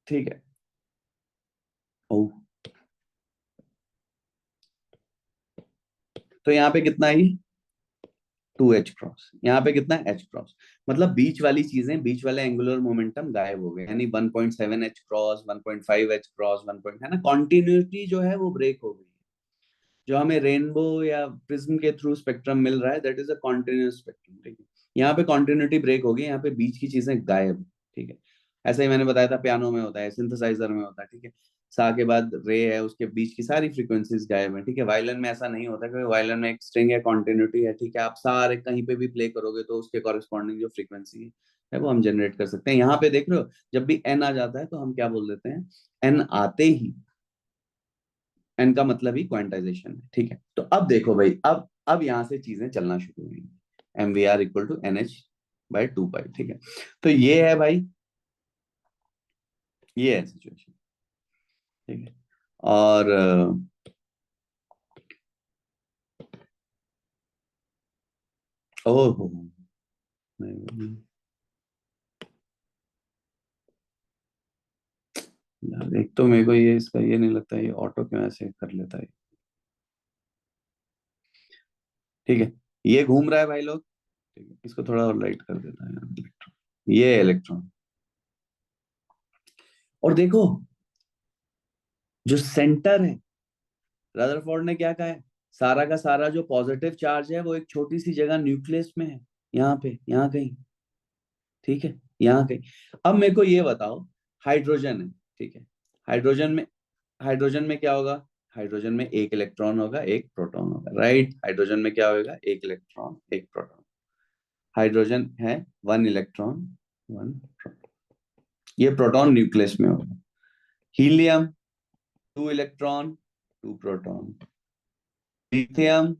ठीक है। ओ, तो यहाँ पे कितना ही 2h क्रॉस, यहाँ पे कितना h क्रॉस, मतलब बीच वाली चीजें, बीच वाले एंगुलर मोमेंटम गायब हो गए, यानी 1.7h क्रॉस, 1.5h क्रॉस, 1 है ना, कॉन्टिन्यूटी जो है वो ब्रेक हो गई। जो हमें रेनबो या प्रिज्म के थ्रू स्पेक्ट्रम मिल रहा है, that is a continuous spectrum, ठीक है। यहाँ पे कॉन्टिन्यूटी ब्रेक होगी, यहाँ पे बीच की चीजें गायब, ठीक है। ऐसा ही मैंने बताया था पियानो में होता है, सिंथेसाइजर में होता है, ठीक है, सा के बाद रे है, उसके बीच की सारी फ्रीक्वेंसीज गायब है, ठीक है। वायलिन में ऐसा नहीं होता, क्योंकि वायलिन में एक स्ट्रिंग है, कॉन्टिन्यूटी है, ठीक है, आप सारे कहीं पे भी प्ले करोगे तो उसके कॉरेस्पॉन्डिंग जो फ्रीक्वेंसी है वो हम जनरेट कर सकते हैं। यहाँ पे देख रहे हो, जब भी एन आ जाता है तो हम क्या बोल देते हैं, एन आते ही, एन का मतलब ही क्वांटाइजेशन है, ठीक है। तो अब देखो भाई, अब यहां से चीजें चलना शुरू हुई, M V R equal to N H by 2 pi, ठीक है। तो ये है भाई, ये है सिचुएशन, ठीक है। और ओहो, नहीं, यार एक तो मेरे को ये इसका ये नहीं लगता, ये ऑटो क्यों ऐसे कर लेता है, ठीक है। ये घूम रहा है भाई लोग, ठीक है, इसको थोड़ा और लाइट कर देता है यार, इलेक्ट्रॉन, ये इलेक्ट्रॉन। और देखो जो सेंटर है, रदरफोर्ड ने क्या कहा है, सारा का सारा जो पॉजिटिव चार्ज है वो एक छोटी सी जगह न्यूक्लियस में है, यहाँ पे, यहाँ कहीं, ठीक है, यहाँ कहीं। अब मेरे को ये बताओ, हाइड्रोजन है, ठीक है, हाइड्रोजन में, हाइड्रोजन में क्या होगा, हाइड्रोजन में एक इलेक्ट्रॉन होगा, एक प्रोटॉन होगा, राइट, हाइड्रोजन में क्या होगा, एक इलेक्ट्रॉन एक प्रोटॉन। हाइड्रोजन है 1 इलेक्ट्रॉन 1 प्रोटॉन, ये प्रोटॉन न्यूक्लियस में होगा। Helium 2 electron 2 proton. Lithium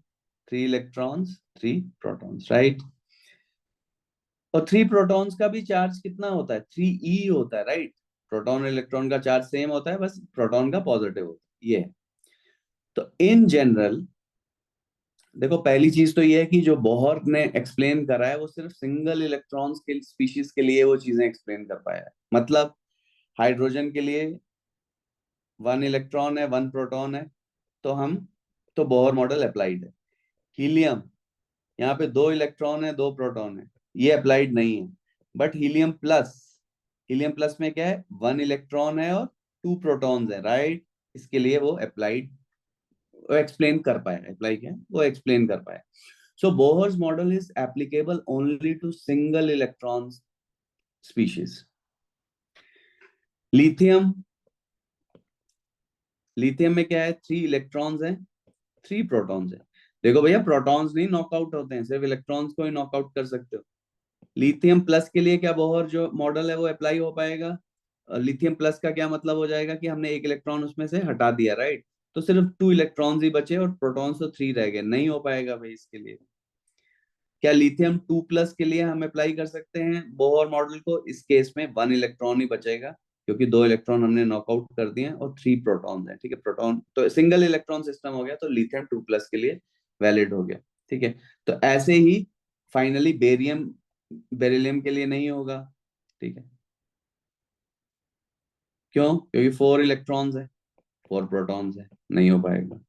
3 electrons 3 protons, right. और 3 प्रोटॉन्स का भी चार्ज कितना होता है, 3e होता है, राइट। प्रोटॉन और इलेक्ट्रॉन का चार्ज सेम होता है, बस प्रोटॉन का पॉजिटिव होता है, ये है। तो इन जनरल देखो, पहली चीज तो ये है कि जो बोहर ने एक्सप्लेन करा है वो सिर्फ सिंगल इलेक्ट्रॉन्स के स्पीशीज के लिए वो चीजें एक्सप्लेन कर पाया है। मतलब हाइड्रोजन के लिए 1 इलेक्ट्रॉन है 1 प्रोटॉन है, तो हम, तो बोहर मॉडल अप्लाइड है। हीलियम, यहाँ पे 2 इलेक्ट्रॉन है 2 प्रोटॉन है, ये अप्लाइड नहीं है। But helium plus, helium plus में क्या है, 1 इलेक्ट्रॉन है और 2 प्रोटॉन्स है, राइट, इसके लिए वो अप्लाइड, वो एक्सप्लेन कर पाया, अप्लाई क्या है, वो एक्सप्लेन कर पाया। So Bohr's model is applicable only to single electron species. Lithium, lithium में क्या है, 3 इलेक्ट्रॉन्स हैं 3 प्रोटॉन्स है। देखो भैया, प्रोटॉन्स नहीं नॉकआउट होते हैं, सिर्फ इलेक्ट्रॉन्स को ही नॉकआउट कर सकते हो। लिथियम प्लस के लिए क्या बोहर जो मॉडल है वो अप्लाई हो पाएगा, लिथियम प्लस का क्या मतलब हो जाएगा कि हमने एक इलेक्ट्रॉन उसमें से हटा दिया, राइट, तो सिर्फ 2 इलेक्ट्रॉन्स ही बचे और प्रोटॉन्स तो 3 रह गए, नहीं हो पाएगा भाई इसके लिए। क्या लिथियम 2 प्लस के लिए हम अप्लाई कर सकते हैं बोहर मॉडल को, इस केस में 1 इलेक्ट्रॉन ही बचेगा, क्योंकि 2 इलेक्ट्रॉन हमने नॉकआउट कर दिए हैं और 3 प्रोटॉन्स हैं, ठीक है, प्रोटॉन तो सिंगल इलेक्ट्रॉन सिस्टम हो गया, तो लिथियम 2 प्लस के लिए वैलिड हो गया, ठीक है। तो ऐसे ही फाइनली बेरियम बेरिलियम के लिए नहीं होगा, ठीक है, क्यों, क्योंकि 4 इलेक्ट्रॉन्स है 4 प्रोटॉन्स है, नहीं हो पाएगा।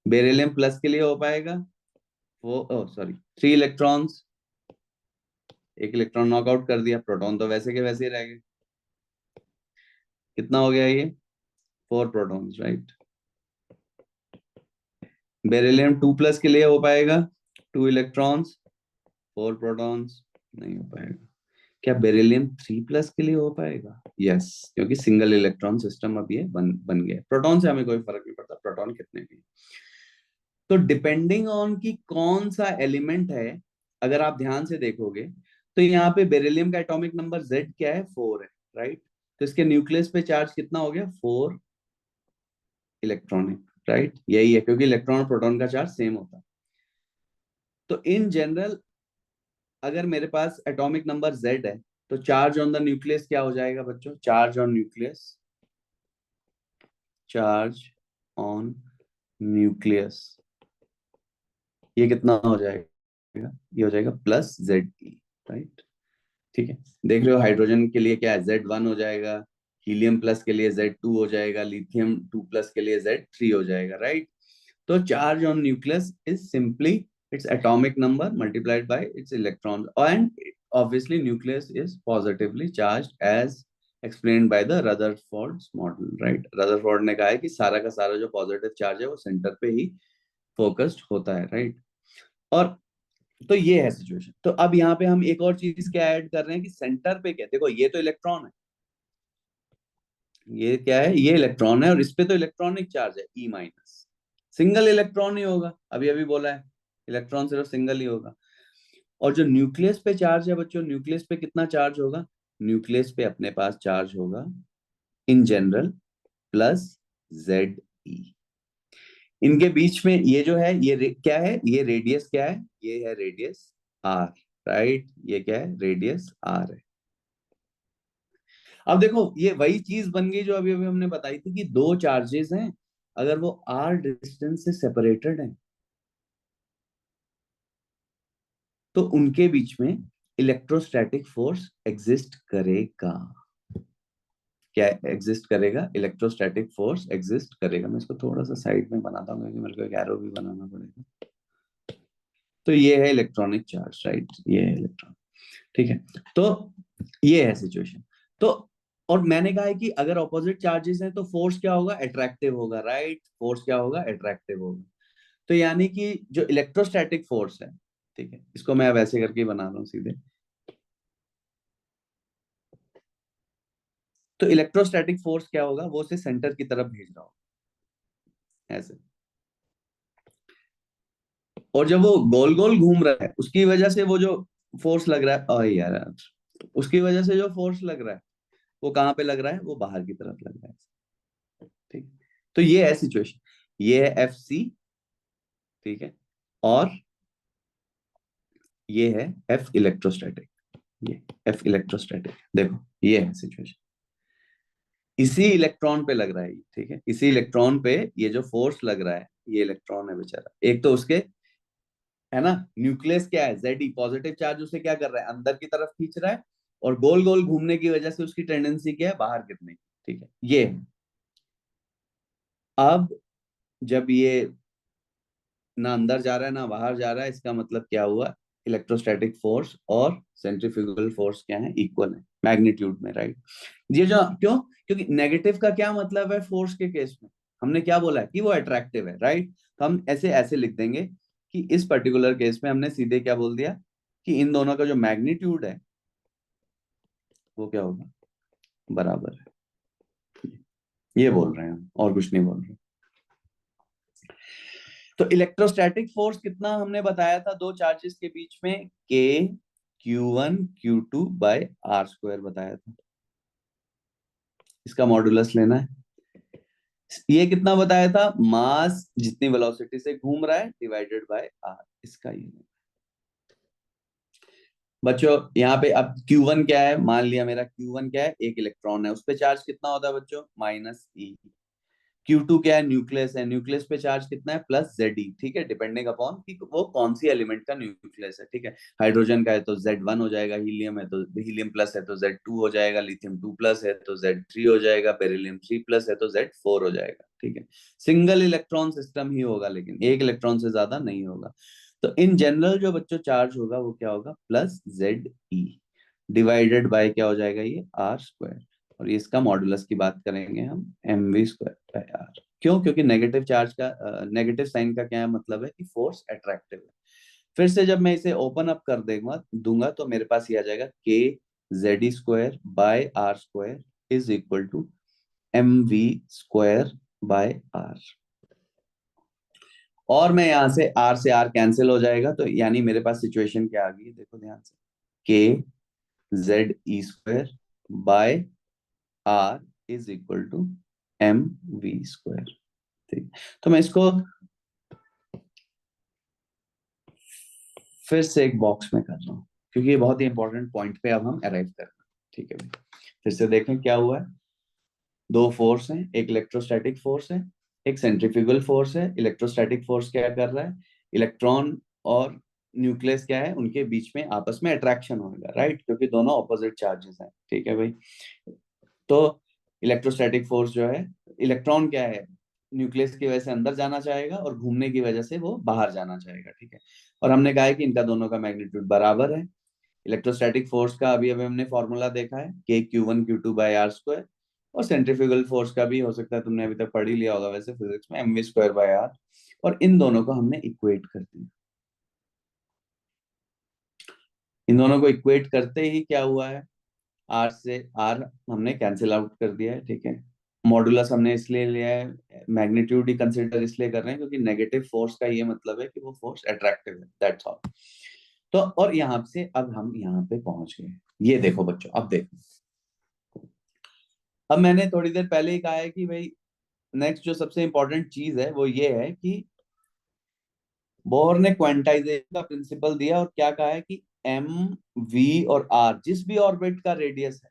बेरिलियम प्लस के लिए हो पाएगा, वो सॉरी 3 इलेक्ट्रॉन्स, एक इलेक्ट्रॉन नॉकआउट कर दिया, प्रोटॉन तो वैसे के वैसे ही रह गए, कितना हो गया ये, 4 प्रोटॉन्स, राइट। बेरिलियम 2 प्लस के लिए हो पाएगा, 2 इलेक्ट्रॉन्स 4 प्रोटॉन्स, नहीं हो पाएगा। क्या बेरिलियम 3+ के लिए हो पाएगा? यस, क्योंकि सिंगल इलेक्ट्रॉन सिस्टम अब ये बन गया। प्रोटॉन से हमें कोई फर्क नहीं पड़ता, प्रोटॉन कितने भी। तो डिपेंडिंग ऑन कि कौन सा एलिमेंट है, अगर आप ध्यान से देखोगे तो यहाँ पे बेरिलियम का एटॉमिक नंबर Z क्या है? 4 है, राइट। तो इसके न्यूक्लियस पे चार्ज कितना हो गया? 4 इलेक्ट्रॉनिक, राइट। यही है, क्योंकि इलेक्ट्रॉन और प्रोटॉन का चार्ज सेम होता है। तो इन जनरल अगर मेरे पास एटॉमिक नंबर Z है तो चार्ज ऑन द न्यूक्लियस क्या हो जाएगा बच्चों? Charge on nucleus, charge on nucleus ये कितना हो जाएगा? ये हो जाएगा +ZE, राइट। ठीक है, देख रहे हो हाइड्रोजन के लिए क्या है? Z1 हो जाएगा, हीलियम प्लस के लिए Z2 हो जाएगा, लिथियम 2+ के लिए Z3 हो जाएगा, राइट। तो charge on nucleus is simply its atomic number multiplied by its electrons, and obviously nucleus is positively charged as explained by the Rutherford's model, right? Rutherford ने कहा है कि सारा का सारा जो पॉजिटिव चार्ज है वो सेंटर पे ही फोकस्ड होता है, राइट। और तो ये है सिचुएशन। तो अब यहाँ पे हम एक और चीज क्या ऐड कर रहे हैं कि सेंटर पे क्या, देखो ये तो इलेक्ट्रॉन है, ये क्या है? ये इलेक्ट्रॉन है, और इस पे तो इलेक्ट्रॉनिक चार्ज है E-। सिंगल इलेक्ट्रॉन ही होगा, अभी अभी बोला है इलेक्ट्रॉन सिर्फ सिंगल ही होगा। और जो न्यूक्लियस पे चार्ज है बच्चों, न्यूक्लियस पे कितना चार्ज होगा? न्यूक्लियस पे अपने पास चार्ज होगा इन जनरल +ZE। इनके बीच में ये जो है ये क्या है? ये रेडियस क्या है? ये है रेडियस R, राइट। ये क्या है? रेडियस R है। अब देखो ये वही चीज बन गई जो अभी अभी हमने बताई थी कि दो चार्जेस हैं, अगर वो R डिस्टेंस से सेपरेटेड हैं तो उनके बीच में इलेक्ट्रोस्टैटिक फोर्स एग्जिस्ट करेगा। क्या एग्जिस्ट करेगा? इलेक्ट्रोस्टैटिक फोर्स एग्जिस्ट करेगा। मैं इसको थोड़ा सा साइड में बनाता हूँ क्योंकि मेरे को एक एरो भी बनाना पड़ेगा। तो ये है इलेक्ट्रॉनिक चार्ज, राइट। ये है इलेक्ट्रॉन, ठीक है। तो ये है सिचुएशन। तो और मैंने कहा है कि अगर ऑपोजिट चार्जेस हैं तो फोर्स क्या होगा? अट्रैक्टिव होगा, राइट। फोर्स क्या होगा? अट्रैक्टिव होगा। तो यानी कि जो इलेक्ट्रोस्टैटिक फोर्स है, ठीक है, इसको मैं अब ऐसे करके बना रहा हूँ सीधे। तो इलेक्ट्रोस्टैटिक फोर्स क्या होगा? वो उसे सेंटर की तरफ भेज रहा होगा ऐसे, और जब वो गोल गोल घूम रहा है उसकी वजह से वो जो फोर्स लग रहा है, अरे यार, उसकी वजह से जो फोर्स लग रहा है वो कहाँ पे लग रहा है? वो बाहर की तरफ लग रहा है, ठीक। तो ये है सिचुएशन, ये है FC, ठीक है, और ये है F इलेक्ट्रोस्टैटिक। ये F इलेक्ट्रोस्टैटिक, देखो ये है सिचुएशन। इसी इलेक्ट्रॉन पे लग रहा है ये, ठीक है। इसी इलेक्ट्रॉन पे ये जो फोर्स लग रहा है, ये इलेक्ट्रॉन है बेचारा, एक तो उसके है ना, न्यूक्लियस क्या है? ZE, पॉजिटिव चार्ज उसे क्या कर रहा है? अंदर की तरफ खींच रहा है, और गोल गोल घूमने की वजह से उसकी टेंडेंसी क्या है? बाहर गिरने की, ठीक है। ये है। अब जब ये ना अंदर जा रहा है ना बाहर जा रहा है, इसका मतलब क्या हुआ? इलेक्ट्रोस्टैटिक फोर्स और सेंट्रीफ्यूगल फोर्स क्या है? इक्वल है मैग्नीट्यूड में, राइट। ये जो क्यों? क्योंकि नेगेटिव का क्या मतलब है फोर्स के केस में? हमने क्या बोला है कि वो अट्रैक्टिव है, राइट। तो हम ऐसे ऐसे लिख देंगे कि इस पर्टिकुलर केस में हमने सीधे क्या बोल दिया कि इन दोनों का जो मैग्नीट्यूड है वो क्या होगा? बराबर है। ये बोल रहे हैं हम, और कुछ नहीं बोल रहे। तो इलेक्ट्रोस्टैटिक फोर्स कितना हमने बताया था दो चार्जेस के बीच में? K Q1 Q2/r² बताया था। इसका मॉडुलस लेना है। ये कितना बताया था? मास जितनी वेलोसिटी से घूम रहा है डिवाइडेड बाय r, इसका ये बच्चों। यहाँ पे अब Q1 क्या है? मान लिया मेरा Q1 क्या है? एक इलेक्ट्रॉन है, उस पे चार्ज कितना होता है बच्चों? -e। Q2 क्या है? न्यूक्लियस है, न्यूक्लियस पे चार्ज कितना है? +ZE, ठीक है, डिपेंडिंग अपॉन कि वो कौन सी एलिमेंट का न्यूक्लियस है, ठीक है। हाइड्रोजन का है तो Z1 हो जाएगा, हीलियम है तो हीलियम प्लस है तो Z2 हो जाएगा, लिथियम 2+ है तो Z3 हो जाएगा, बेरिलियम 3+ है तो Z4 हो जाएगा, ठीक है। सिंगल इलेक्ट्रॉन सिस्टम ही होगा, लेकिन एक इलेक्ट्रॉन से ज्यादा नहीं होगा। तो इन जनरल जो बच्चों चार्ज होगा वो क्या होगा? +ZE डिवाइडेड बाय क्या हो जाएगा? ये R²। और इसका मॉडुलस की बात करेंगे हम mv²/r। क्यों? क्योंकि नेगेटिव चार्ज का नेगेटिव साइन का क्या मतलब है कि फोर्स अट्रैक्टिव है। फिर से जब मैं इसे ओपन अप कर दूंगा तो मेरे पास ये आ जाएगा K Z square by R square is equal to M V square by R. और मैं यहां से आर कैंसिल हो जाएगा, तो यानी मेरे पास सिचुएशन क्या आ गई, देखो ध्यान से, K Z E square by R is equal to M V square. ठीक, तो मैं इसको फिर से एक बॉक्स में कर रहा हूं, क्योंकि ये बहुत ही इंपॉर्टेंट पॉइंट पे अब हम अराइव कर रहे हैं। ठीक है भाई, फिर से देखें क्या हुआ है। दो फोर्स हैं, एक इलेक्ट्रोस्टैटिक फोर्स है, एक सेंट्रीफ्यूगल फोर्स है। इलेक्ट्रोस्टैटिक फोर्स क्या कर रहा है, इलेक्ट्रॉन और न्यूक्लियस क्या है, उनके बीच में आपस में अट्रैक्शन होगा, राइट, क्योंकि दोनों ऑपोजिट चार्जेस हैं। ठीक है भाई, तो इलेक्ट्रोस्टैटिक फोर्स जो है, इलेक्ट्रॉन क्या है, न्यूक्लियस की वजह से अंदर जाना चाहेगा और घूमने की वजह से वो बाहर जाना चाहेगा। ठीक है, और हमने कहा है कि इनका दोनों का मैग्नीट्यूड बराबर है। इलेक्ट्रोस्टैटिक फोर्स का अभी अभी हमने फॉर्मूला देखा है, के क्यू1 क्यू2 बाय आर स्क्वायर। और सेंट्रीफ्यूगल फोर्स का भी हो सकता है तुमने अभी तक पढ़ ही लिया होगा वैसे फिजिक्स में, M V square by R. और इन दोनों को हमने इक्वेट कर दिया। इन दोनों को इक्वेट करते ही क्या हुआ है, आर से आर हमने कैंसिल आउट कर दिया है। ठीक है, मॉडुलस हमने इसलिए लिया है, मैग्नीट्यूड ही कंसिडर इसलिए कर रहे हैं क्योंकि नेगेटिव फोर्स का ये मतलब है कि वो फोर्स अट्रैक्टिव है, दैट्स ऑल। तो और यहां से अब हम यहाँ पे पहुंच गए। ये देखो बच्चों, अब देखो, अब मैंने थोड़ी देर पहले ही कहा है कि भाई नेक्स्ट जो सबसे इंपॉर्टेंट चीज है वो ये है कि बोहर ने क्वांटाइजेशन का प्रिंसिपल दिया और क्या कहा है कि एम वी और आर जिस भी ऑर्बिट का रेडियस है,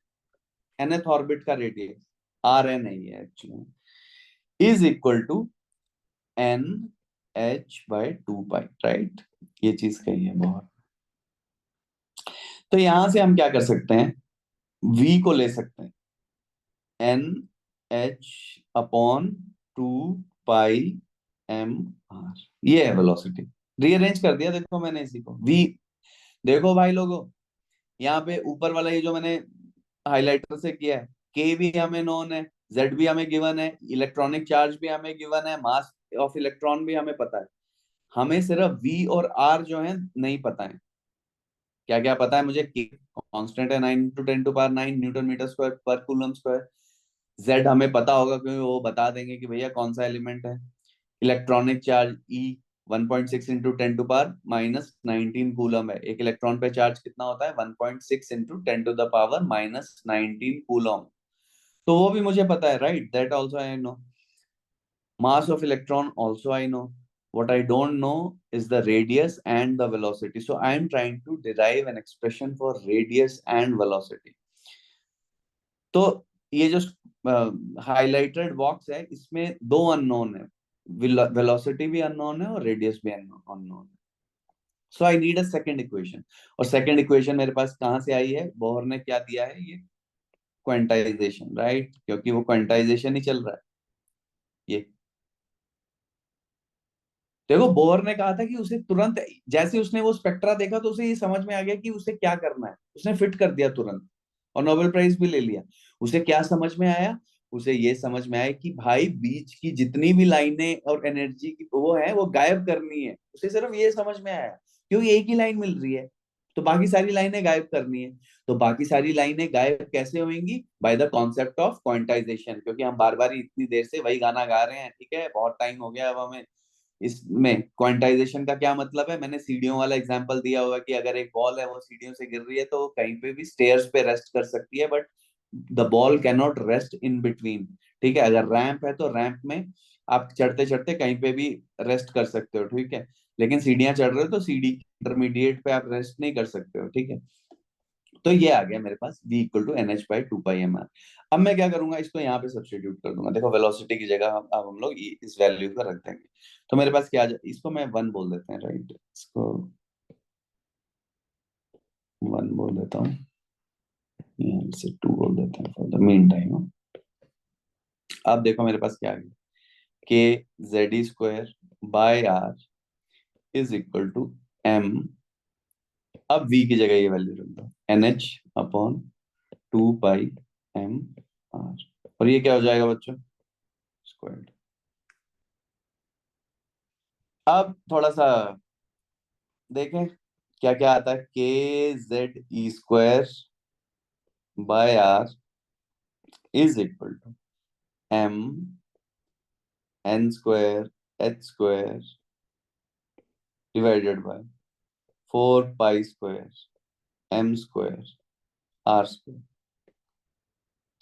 nth ऑर्बिट का रेडियस आर एन नहीं है actually, is equal to N H by 2 pi, right. ये चीज कही है बहुत। तो यहां से हम क्या कर सकते हैं, v को ले सकते हैं N H upon 2 pi M are, ये है वेलोसिटी। रीअरेंज कर दिया देखो मैंने इसी को, v, देखो भाई लोगों, यहाँ पे ऊपर वाला ये जो मैंने हाइलाइटर से किया है, के भी हमें नोन है, जेड भी हमें गिवन है, इलेक्ट्रॉनिक चार्ज भी हमें गिवन है, मास ऑफ इलेक्ट्रॉन भी हमें पता है। हमें सिर्फ वी और आर जो है नहीं पता है। क्या क्या पता है मुझे, के कांस्टेंट है 9 × 10⁹ न्यूटन मीटर स्क्वायर पर कूलम स्क्वायर। जेड हमें पता होगा क्योंकि वो बता देंगे कि भैया कौन सा एलिमेंट है। इलेक्ट्रॉनिक चार्ज ई 1.6 × 10⁻⁻19 कूलम है। एक इलेक्ट्रॉन पे चार्ज कितना होता है, 1.6 × 10⁻⁻19 कूलम। तो वो भी मुझे पता है, right, that also I know. Mass of electron also I know. what I don't know is the radius and the velocity, so I am trying to derive an expression for radius and velocity. तो ये जो highlighted box है इसमें दो unknown है, velocity भी unknown है और रेडियस भी अननोन है। So I need a second equation. और सेकंड इक्वेशन मेरे पास कहां से आई है, बोहर ने क्या दिया है, ये क्वांटाइजेशन, राइट, क्योंकि वो क्वांटाइजेशन ही चल रहा है। ये देखो, बोहर ने कहा था कि उसे तुरंत जैसे उसने वो स्पेक्ट्रा देखा तो उसे ये समझ में आ गया कि उसे क्या करना है, उसने फिट कर दिया तुरंत और नोबेल प्राइज भी ले लिया। उसे क्या समझ में आया, उसे ये समझ में आया कि भाई बीच की जितनी भी लाइनें और एनर्जी की वो है वो गायब करनी है। उसे सिर्फ ये समझ में आया, क्योंकि एक ही लाइन मिल रही है तो बाकी सारी लाइनें गायब करनी है। तो बाकी सारी लाइनें गायब कैसे होंगी, by the concept of quantization, क्योंकि हम बार बार इतनी देर से वही गाना गा रहे हैं, ठीक है, बहुत टाइम हो गया अब हमें। इसमें क्वांटाइजेशन का क्या मतलब है, मैंने सीढ़ियों वाला एग्जांपल दिया हुआ कि अगर एक बॉल है वो सीढ़ियों से गिर रही है तो कहीं पे भी स्टेयर्स पे रेस्ट कर सकती है, but the ball can not rest in between. ठीक है, अगर रैंप है तो रैंप में आप चढ़ते चढ़ते कहीं पे भी रेस्ट कर सकते हो, ठीक है, लेकिन सीढ़ियां चढ़ रहे हो तो सीढ़ी इंटरमीडिएट पे आप रेस्ट नहीं कर सकते हो। ठीक है, तो ये आ गया मेरे पास v equal to N H by 2 pi mr। अब मैं क्या करूंगा, इसको यहाँ पे सब्स्टिट्यूट कर दूंगा। देखो वेलोसिटी की जगह अब हम लोग इस वैल्यू को रख देंगे, तो मेरे पास क्या आ जाए, इसको मैं 1 बोल देते हैं, राइट, इसको 1 बोल देता हूँ, यहाँ से 2 बोल देते हैं फॉर द मीन टाइम। अब देखो मेरे पास क्या आ गया, K Z square by R is equal to M, अब v की जगह ये वैल्यू रख दो, N H upon 2 pi m r, और ये क्या हो जाएगा बच्चों, स्क्वायर। अब थोड़ा सा देखें क्या क्या आता है, K Z E square by R is equal to M N square H square divided by 4 pi square M square R square.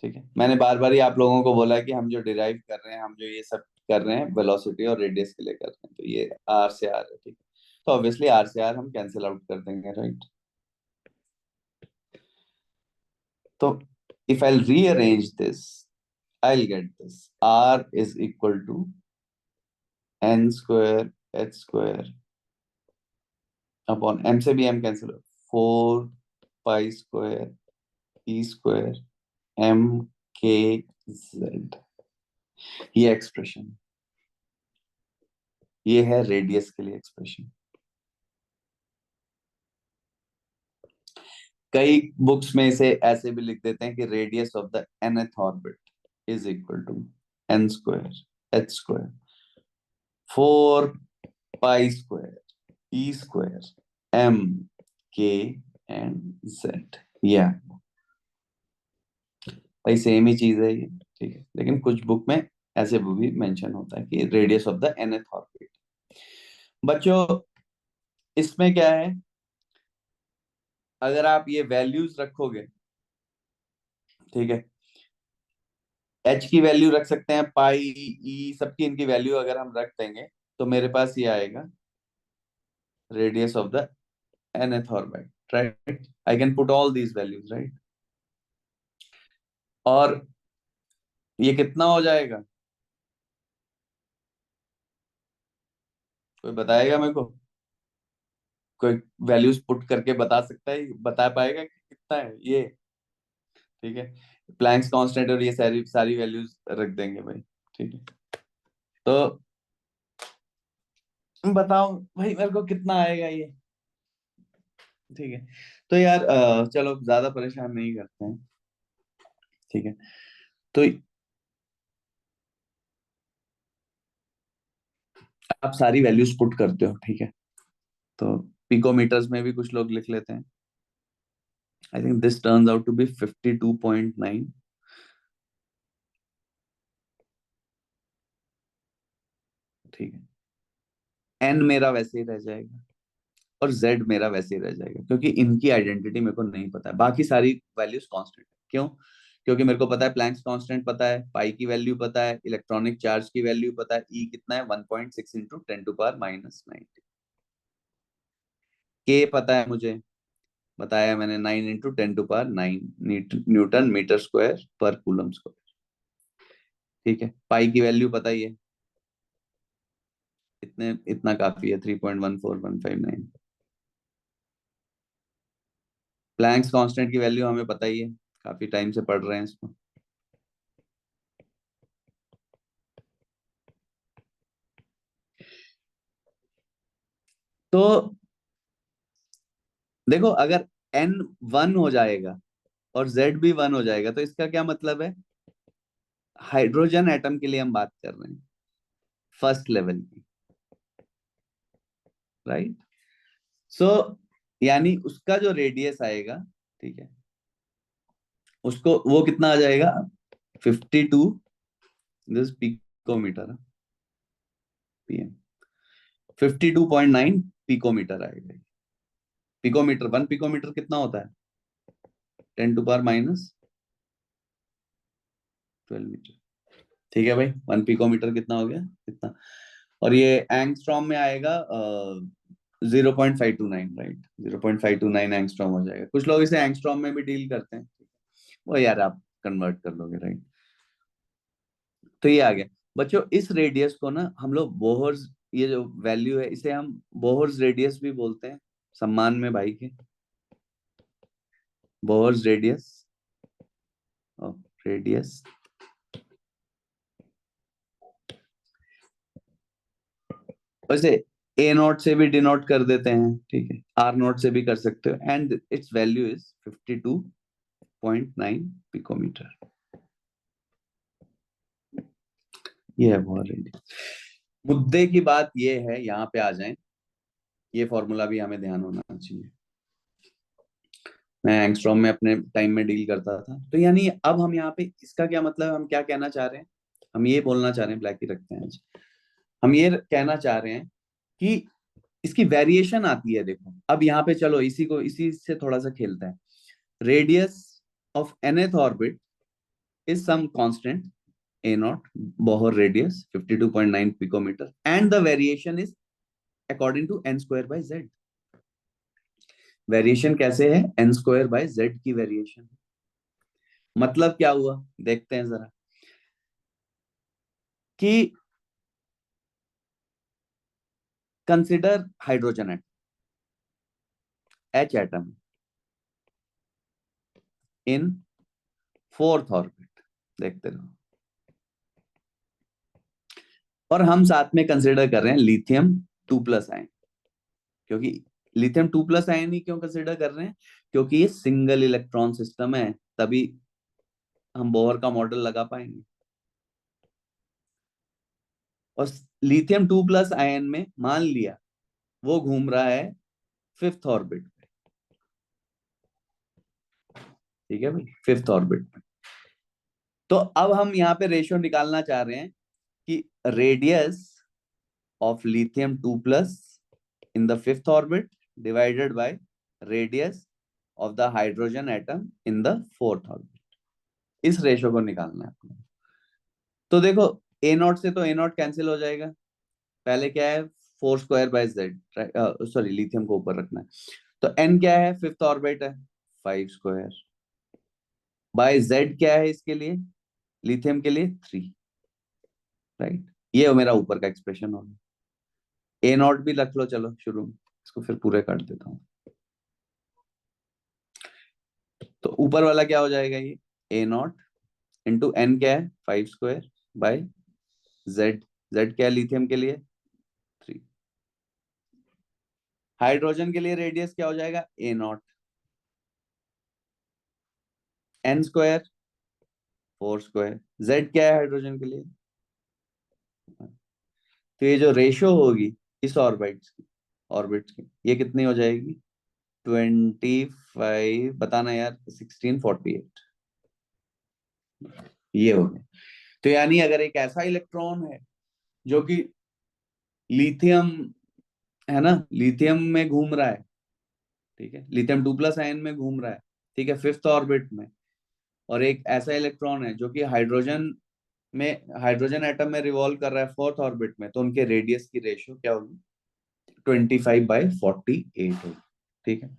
ठीक है, मैंने बार बार ही आप लोगों को बोला कि हम जो डिराइव कर रहे हैं, हम जो ये सब कर रहे हैं वेलोसिटी और रेडियस के लिए कर रहे हैं, तो ये आर से आर है। ठीक है, तो ऑब्वियसली आर से आर हम कैंसिल आउट कर देंगे, राइट। तो if I rearrange this, I'll get this. R is equal to n square h square upon m से भी m कैंसिल हो, 4 pi square e square m k z। ये expression, ये है रेडियस के लिए एक्सप्रेशन। कई बुक्स में इसे ऐसे भी लिख देते हैं कि radius of the nth orbit is equal to n square h square 4 pi square e square m k and z। या भाई सेम ही चीज है ये, ठीक है, लेकिन कुछ बुक में ऐसे वो भी मेंशन होता है कि radius of the nth orbit. बच्चों इसमें क्या है, अगर आप ये वैल्यूज रखोगे, ठीक है, एच की वैल्यू रख सकते हैं, पाई ई सबकी इनकी वैल्यू अगर हम रख देंगे तो मेरे पास ये आएगा radius of the nth orbit, right. I can put all these values, right. और ये कितना हो जाएगा, कोई बताएगा मेरे को? कोई वैल्यूज पुट करके बता सकता है, बता पाएगा कि कितना है ये? ठीक है, प्लैंक्स कांस्टेंट और ये सारी सारी वैल्यूज रख देंगे भाई। ठीक है, तो बताओ भाई मेरे को कितना आएगा ये? ठीक है, तो यार चलो ज्यादा परेशान नहीं करते हैं। ठीक है, तो आप सारी वैल्यूज पुट करते हो, ठीक है, तो पिकोमीटर्स में भी कुछ लोग लिख लेते हैं। I think this turns out to be 52.9। ठीक है, एन मेरा वैसे ही रह जाएगा और जेड मेरा वैसे ही रह जाएगा, क्योंकि इनकी आइडेंटिटी मेरे को नहीं पता है, बाकी सारी वैल्यूज कांस्टेंट है। क्यों? क्योंकि मेरे को पता है प्लैंक्स कांस्टेंट पता है, पाई की वैल्यू पता है, इलेक्ट्रॉनिक चार्ज की वैल्यू पता है, ई कितना है 1.6 इंटू 10⁻⁻90। के पता है मुझे, बताया मैंने 9 इंटू 10⁻9 न्यूटन मीटर स्क्वायर पर कूलम स्क्वायर। ठीक है, पाई की वैल्यू पता ही है, इतना काफी है 3.14159। प्लैंक्स कांस्टेंट की वैल्यू हमें पता ही है, काफी टाइम से पढ़ रहे हैं इसको। तो देखो अगर n 1 हो जाएगा और z भी 1 हो जाएगा तो इसका क्या मतलब है, हाइड्रोजन एटम के लिए हम बात कर रहे हैं फर्स्ट लेवल की, राइट। सो यानी उसका जो रेडियस आएगा, ठीक है, उसको वो कितना आ जाएगा 52, दिस पिकोमीटर, पीएम 52.9 पिकोमीटर आएगा। पिकोमीटर 1 पिकोमीटर कितना होता है 10⁻12 मीटर। ठीक है भाई, 1 पिकोमीटर कितना हो गया कितना, और ये एंगस्ट्रॉम में आएगा 0.529, राइट। 0.529 एंगस्ट्रॉम हो जाएगा। कुछ लोग इसे एंगस्ट्रॉम में भी डील करते हैं, वो यार आप कन्वर्ट कर लोगे, राइट। तो ये आ गया बच्चों, इस रेडियस को ना हम लोग बोहर्स, ये जो वैल्यू है इसे हम बोहर्स रेडियस भी बोलते हैं, सम्मान में भाई के, बोहर्स रेडियस, रेडियस। वैसे ए नॉट से भी डिनोट कर देते हैं, ठीक है, आर नॉट से भी कर सकते हो, and its value is 52.9 picometre. ये है बहुत रेडियस। मुद्दे की बात ये है, यहाँ पे आ जाएं, ये फॉर्मूला भी हमें ध्यान होना चाहिए। मैं एंगस्ट्रॉम में अपने टाइम में डील करता था। तो यानी अब हम यहाँ पे इसका क्या मतलब, हम क्या कहना चाह रहे हैं, हम ये बोलना चाह रहे हैं, ब्लैक ही रखते हैं आज, हम ये कहना चाह रहे हैं कि इसकी वेरिएशन आती है। देखो अब यहाँ पे चलो इसी से थोड़ा सा खेलते हैं। Radius of nth orbit is some constant a naught, Bohr radius 52.9 picometer, and the variation is according to n square by z। Variation कैसे है, n स्क्वायर बाय z की वेरिएशन। मतलब क्या हुआ देखते हैं जरा, कि consider hydrogen atom, H atom in fourth orbit, देखते रहो। और हम साथ में कंसिडर कर रहे हैं लिथियम 2+ आयन, क्योंकि लिथियम 2+ आयन ही क्यों कंसिडर कर रहे हैं, क्योंकि ये सिंगल इलेक्ट्रॉन सिस्टम है, तभी हम बोहर का मॉडल लगा पाएंगे। और लिथियम 2+ आयन में मान लिया वो घूम रहा है फिफ्थ ऑर्बिट पे, ठीक है भाई, फिफ्थ ऑर्बिट पे। तो अब हम यहाँ पे रेशियो निकालना चाह रहे हैं कि radius of lithium 2+ in the fifth orbit divided by radius of the hydrogen atom in the fourth orbit, इस रेशियो को निकालना है आपको। तो देखो a0 से तो a0 कैंसिल हो जाएगा, पहले क्या है 4 square by Z, sorry lithium को ऊपर रखना है, तो n क्या है, फिफ्थ ऑर्बिट है 5 स्क्वायर, बाय z क्या है इसके लिए, लिथियम के लिए 3, राइट। ये मेरा ऊपर का एक्सप्रेशन होगा। a0 भी रख लो चलो शुरू में, इसको फिर पूरे काट देता हूँ। तो ऊपर वाला क्या हो जाएगा, ये a0 इंटू n क्या है 5 स्क्वायर बाय z, z क्या है लिथियम के लिए 3। हाइड्रोजन के लिए रेडियस क्या हो जाएगा a0, n square 4 square, z क्या है हाइड्रोजन के लिए। तो ये जो रेशियो होगी इस ऑर्बिट की ये कितनी हो जाएगी 25, बताना यार 1648, ये हो गया। तो यानी अगर एक ऐसा इलेक्ट्रॉन है जो कि लिथियम है ना, लिथियम में घूम रहा है, ठीक है, लिथियम 2+ आयन में घूम रहा है, ठीक है, फिफ्थ ऑर्बिट में, और एक ऐसा इलेक्ट्रॉन है जो कि हाइड्रोजन एटम में रिवॉल्व कर रहा है फोर्थ ऑर्बिट में, तो उनके रेडियस की रेशियो क्या होगी 25/48 होगी, ठीक है,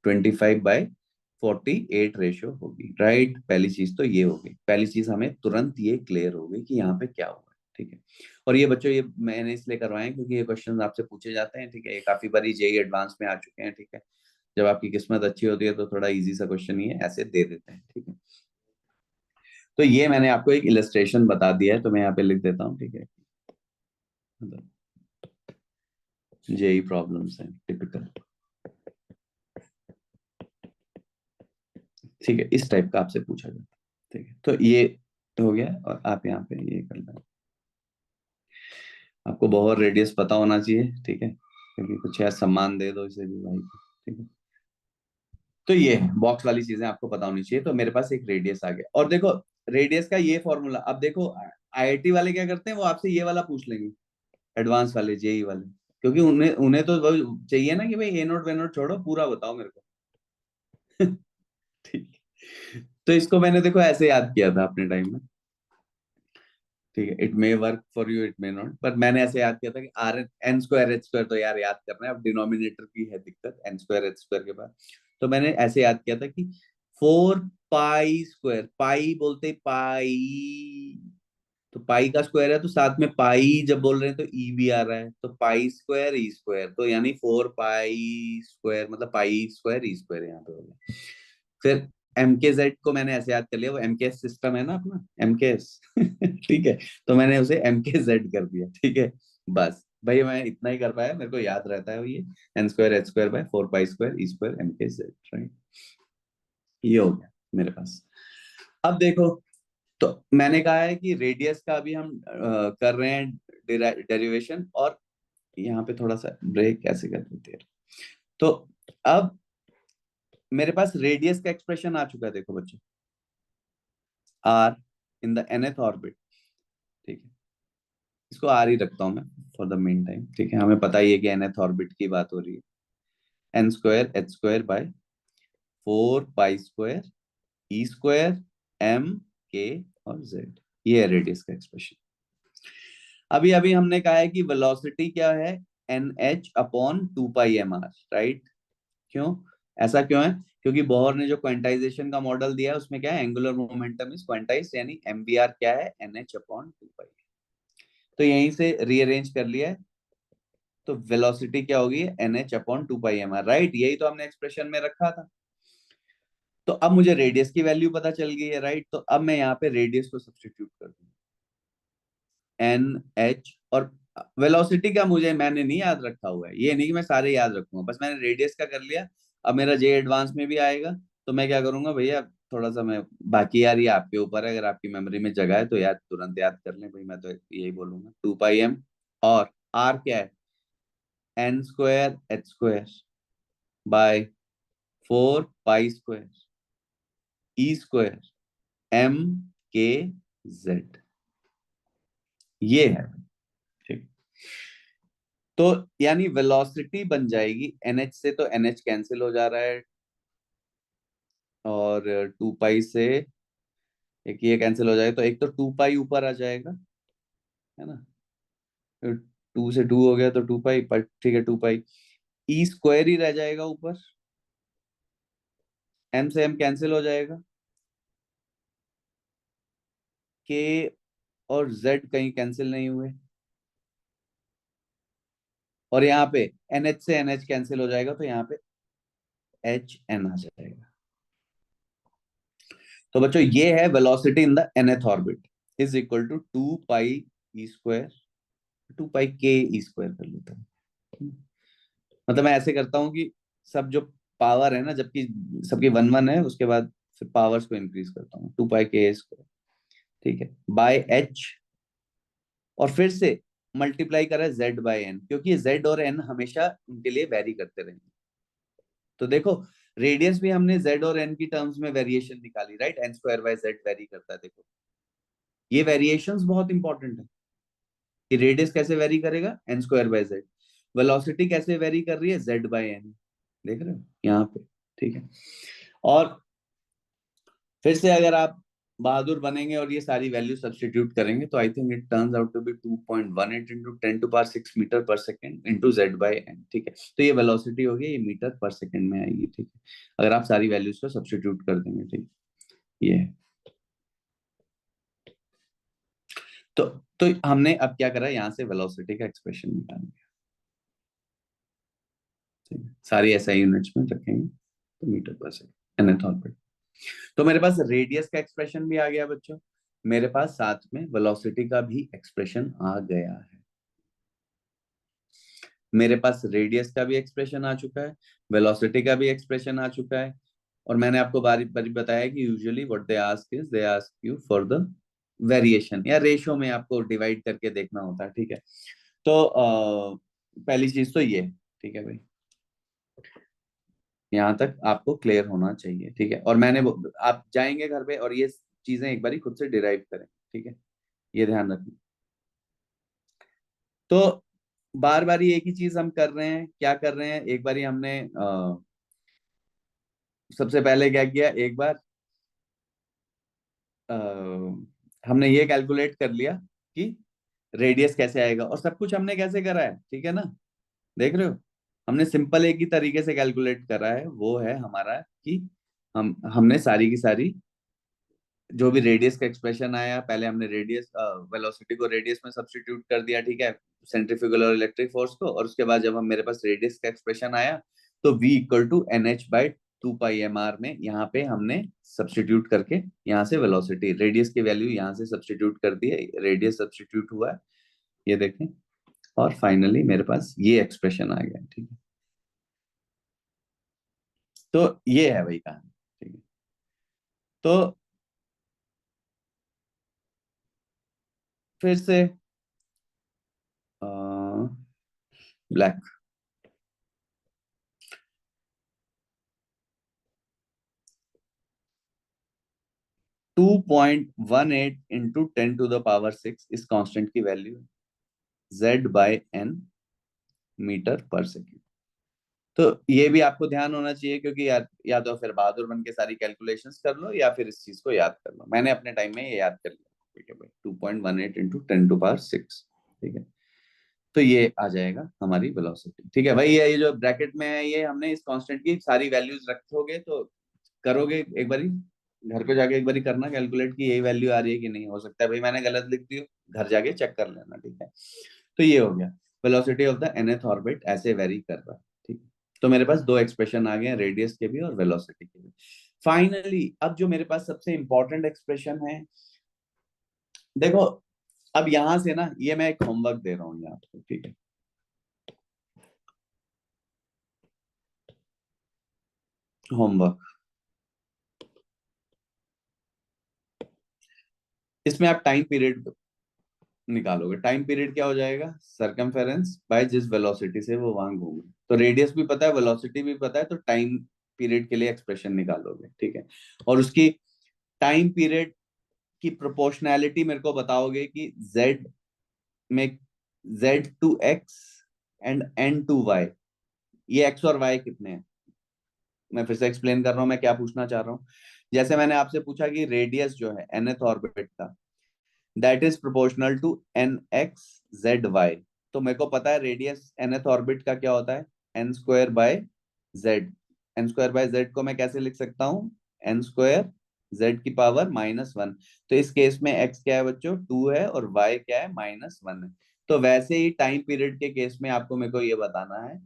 25/48 रेशियो होगी, राइट। पहली चीज तो ये होगी, पहली चीज हमें तुरंत ये क्लियर होगी कि यहाँ पे क्या हुआ, ठीक है। और ये बच्चों ये मैंने इसलिए करवाए हैं क्योंकि ये क्वेश्चन आपसे पूछे जाते हैं, ठीक है, ये काफी बारी जेई एडवांस में आ चुके हैं, ठीक है। जब आपकी किस्मत अच्छी होती है तो थोड़ा इजी सा क्वेश्चन ही है, ऐसे दे देते हैं, ठीक है। तो ये मैंने आपको एक इलस्ट्रेशन बता दिया है, तो मैं यहाँ पे लिख देता हूँ, ठीक है, जेई प्रॉब्लम्स हैं टिपिकल, ठीक है, इस टाइप का आपसे पूछा जाता है, ठीक है। तो ये हो गया, और आप यहाँ पे ये कर लें, आपको बहुत रेडियस पता होना चाहिए, ठीक है, क्योंकि कुछ यार सम्मान दे दो इसे भी भाई को, ठीक है। तो ये बॉक्स वाली चीजें आपको पता होनी चाहिए। तो मेरे पास एक रेडियस आ गया, और देखो रेडियस का ये फॉर्मूला, अब देखो आईआईटी वाले क्या करते हैं, वो आपसे ये वाला पूछ लेंगे, एडवांस वाले जेई वाले, क्योंकि उन्हें उन्हें तो चाहिए ना कि भाई ए नोट छोड़ो पूरा बताओ मेरे को। ठीक है, तो इसको मैंने देखो ऐसे याद किया था अपने टाइम में, ठीक है, it may work for you it may not, पर मैंने ऐसे याद किया था कि R N square H square तो यार याद करना है, अब डिनोमिनेटर की है दिक्कत, एन स्क्वायर एच स्क्वायर के बाद। तो मैंने ऐसे याद किया था कि 4 पाई स्क्वायर, पाई बोलते पाई, तो पाई का स्क्वायर है तो साथ में पाई जब बोल रहे हैं तो ई भी आ रहा है, तो पाई स्क्वायर ई स्क्वायर, तो यानी 4 पाई स्क्वायर मतलब पाई स्क्वायर ई स्क्वायर यहाँ पे हो गया। फिर एम के जेड को मैंने ऐसे याद कर लिया, वो एम के एस सिस्टम है ना अपना, एम के एस ठीक है, तो मैंने उसे एम के जेड कर दिया, ठीक है। बस भाई मैं इतना ही कर पाया, मेरे को याद रहता है वो ये N square H square by 4 pi square E square M के जेड, राइट। ये हो गया मेरे पास। अब देखो, तो मैंने कहा है कि रेडियस का भी हम कर रहे हैं डेरिवेशन, और यहाँ पे थोड़ा सा ब्रेक ऐसे कर देते हैं। तो अब मेरे पास रेडियस का एक्सप्रेशन आ चुका है, देखो बच्चों, R in the nth orbit, ठीक है, इसको आर ही रखता हूं मैं फॉर द मेन टाइम, ठीक है। हमें पता ही है कि nth ऑर्बिट की बात हो रही है, N square H square by 4 pi square E square M K और जेड, ये है रेडियस का एक्सप्रेशन। अभी अभी हमने कहा है कि वेलोसिटी क्या है, N H upon 2 pi M are, right. क्यों, ऐसा क्यों है? क्योंकि बोहर ने जो क्वांटाइजेशन का मॉडल दिया है उसमें क्या है, एंगुलर मोमेंटम इज क्वांटाइज्ड, यानी एमवीआर क्या है, एन एच अपॉन 2 पाई। तो यहीं से रीअरेंज कर लिया है, तो वेलोसिटी क्या होगी, N H upon 2 pi M are, right. यही तो हमने एक्सप्रेशन में रखा था। तो अब मुझे रेडियस की वैल्यू पता चल गई है, राइट। तो अब मैं यहाँ पे रेडियस को सब्स्टिट्यूट कर दूंगा, एन एच, और वेलोसिटी का मुझे मैंने नहीं याद रखा हुआ है, ये नहीं कि मैं सारे याद रखूंगा, बस मैंने रेडियस का कर लिया। अब मेरा जे एडवांस में भी आएगा, तो मैं क्या करूंगा भैया, थोड़ा सा मैं, बाकी यार ये आपके ऊपर है, अगर आपकी मेमोरी में जगह है तो याद, तुरंत याद कर लें भाई, मैं तो यही बोलूंगा 2 पाई एम, और आर क्या है, N square H square by 4 pi square E square M के जेड, ये है, ठीक। तो यानी वेलोसिटी बन जाएगी एनएच से, तो एनएच कैंसिल हो जा रहा है, और 2 पाई से एक ये कैंसिल हो जाएगा, तो एक तो 2 पाई ऊपर आ जाएगा, है ना, 2 से 2 हो गया तो 2 पाई, पर ठीक है 2 पाई, ई स्क्वायर ही रह जाएगा ऊपर, एम से एम कैंसिल हो जाएगा, के और जेड कहीं कैंसिल नहीं हुए, और यहाँ पे एनएच से एनएच कैंसिल हो जाएगा, तो यहाँ पे एच एन आ जाएगा। तो बच्चों ये है velocity in the nth orbit is equal to 2 pi E square, 2 pi K E square कर लेता हूँ, मतलब मैं ऐसे करता हूँ कि सब जो पावर है ना, जबकि सबकी 1 1 है, उसके बाद फिर पावर्स को इंक्रीज करता हूँ, 2 पाई के स्क्वायर, ठीक है, बाय एच, और फिर से मल्टीप्लाई करा जेड बाय एन, क्योंकि जेड और एन हमेशा उनके लिए वेरी करते रहेंगे। तो देखो रेडियस भी हमने जेड और एन की टर्म्स में वेरिएशन निकाली, right, N square by Z vary करता है, देखो ये वेरिएशंस बहुत इंपॉर्टेंट है कि रेडियस कैसे वेरी करेगा, N square by Z, velocity कैसे वेरी कर रही है, जेड बाय एन, देख रहे हो यहाँ पे, ठीक है। और फिर से अगर आप बहादुर बनेंगे और ये सारी वैल्यू सब्स्टिट्यूट करेंगे, तो I think it turns out to be 2.18 into 10⁻6 metre per second into Z by N, ठीक है। तो ये वेलोसिटी होगी, ये मीटर पर सेकेंड में आएगी, ठीक है, अगर आप सारी वैल्यूज को सब्स्टिट्यूट कर देंगे, ठीक, ये है। तो तो हमने अब क्या करा, यहाँ से वेलोसिटी का एक्सप्रेशन निकाल लिया, ठीक है, सारी एसआई यूनिट्स में रखेंगे, तो metre per second nth orbit. तो मेरे पास रेडियस का एक्सप्रेशन भी आ गया बच्चों, मेरे पास साथ में वेलोसिटी का भी एक्सप्रेशन आ गया है, मेरे पास रेडियस का भी एक्सप्रेशन आ चुका है, वेलोसिटी का भी एक्सप्रेशन आ चुका है, और मैंने आपको बारी बारी बताया कि usually what they ask is they ask you for the variation, या रेशियो में आपको डिवाइड करके देखना होता है, ठीक है। तो पहली चीज तो ये, ठीक है भाई, यहाँ तक आपको क्लियर होना चाहिए, ठीक है। और आप जाएंगे घर पे और ये चीजें एक बार खुद से डिराइव करें, ठीक है, ये ध्यान रखना। तो बार बार एक ही चीज हम कर रहे हैं, क्या कर रहे हैं, एक बार हमने सबसे पहले क्या किया, एक बार अ, हमने ये कैलकुलेट कर लिया कि रेडियस कैसे आएगा, और सब कुछ हमने कैसे करा है, ठीक है ना, देख रहे हो, हमने सिंपल एक ही तरीके से कैलकुलेट करा है, वो है हमारा कि हमने सारी की सारी जो भी रेडियस का एक्सप्रेशन आया, पहले हमने रेडियस वेलोसिटी को रेडियस में सब्स्टिट्यूट कर दिया, ठीक है, सेंट्रीफ्यूगल और इलेक्ट्रिक फोर्स को, और उसके बाद जब हम मेरे पास रेडियस का एक्सप्रेशन आया, तो v equal to N H by 2 pi M R में यहाँ पे हमने सब्स्टिट्यूट करके यहाँ से वेलोसिटी रेडियस की वैल्यू यहाँ से सब्स्टिट्यूट कर दी है, रेडियस सब्स्टिट्यूट हुआ है, ये देखें, और फाइनली मेरे पास ये एक्सप्रेशन आ गया, ठीक है। तो ये है वही कहानी, ठीक है। तो फिर से ब्लैक। टू 2.18 इंटू 10⁶ इस कांस्टेंट की value Z/n metre per second. तो ये भी आपको ध्यान होना चाहिए, क्योंकि या तो फिर बहादुर बन के सारी कैलकुलेशंस कर लो या फिर इस चीज को याद कर लो। मैंने अपने टाइम में ये याद कर लिया। ठीक है भाई, 2.18 इंटू 10⁶। ठीक है, तो ये आ जाएगा हमारी वेलोसिटी। ठीक है भाई, ये जो ब्रैकेट में है ये हमने इस कांस्टेंट की सारी वैल्यूज रखोगे तो करोगे एक बारी घर पे जाके एक बारी करना कैलकुलेट कि यही वैल्यू आ रही है कि नहीं। हो सकता है भाई मैंने गलत लिख दी हो, घर जाके चेक कर लेना। ठीक है, तो ये हो गया velocity of the nth orbit ऐसे वेरी कर रहा है। ठीक है, तो मेरे पास दो एक्सप्रेशन आ गए, रेडियस के भी और वेलोसिटी के भी। फाइनली अब जो मेरे पास सबसे इंपॉर्टेंट एक्सप्रेशन है, देखो अब यहां से ना ये मैं एक होमवर्क दे रहा हूँ यहाँ आपको। ठीक है, होमवर्क, इसमें आप टाइम पीरियड निकालोगे। टाइम पीरियड क्या हो जाएगा, सरकमफेरेंस बाय जिस वेलोसिटी से वो वहां घूमे। तो रेडियस भी पता है, वेलोसिटी भी पता है, तो टाइम पीरियड के लिए एक्सप्रेशन निकालोगे। ठीक है, और उसकी टाइम पीरियड की प्रोपोर्शनैलिटी मेरे को बताओगे कि z में Z/x एंड n/y, ये x और y कितने हैं। मैं फिर से एक्सप्लेन कर रहा हूं मैं क्या पूछना चाह रहा हूं। जैसे मैंने आपसे पूछा कि रेडियस जो है nth ऑर्बिट का, that is proportional to nx/z/y। तो मेरे को पता है रेडियस nth ऑर्बिट का क्या होता है, n² / z। n² / z को मैं कैसे लिख सकता हूँ, n² z⁻⁻1। तो इस केस में x क्या है बच्चों, 2 है, और y क्या है, -1 है। तो वैसे ही टाइम पीरियड के केस में आपको मेरे को ये बताना है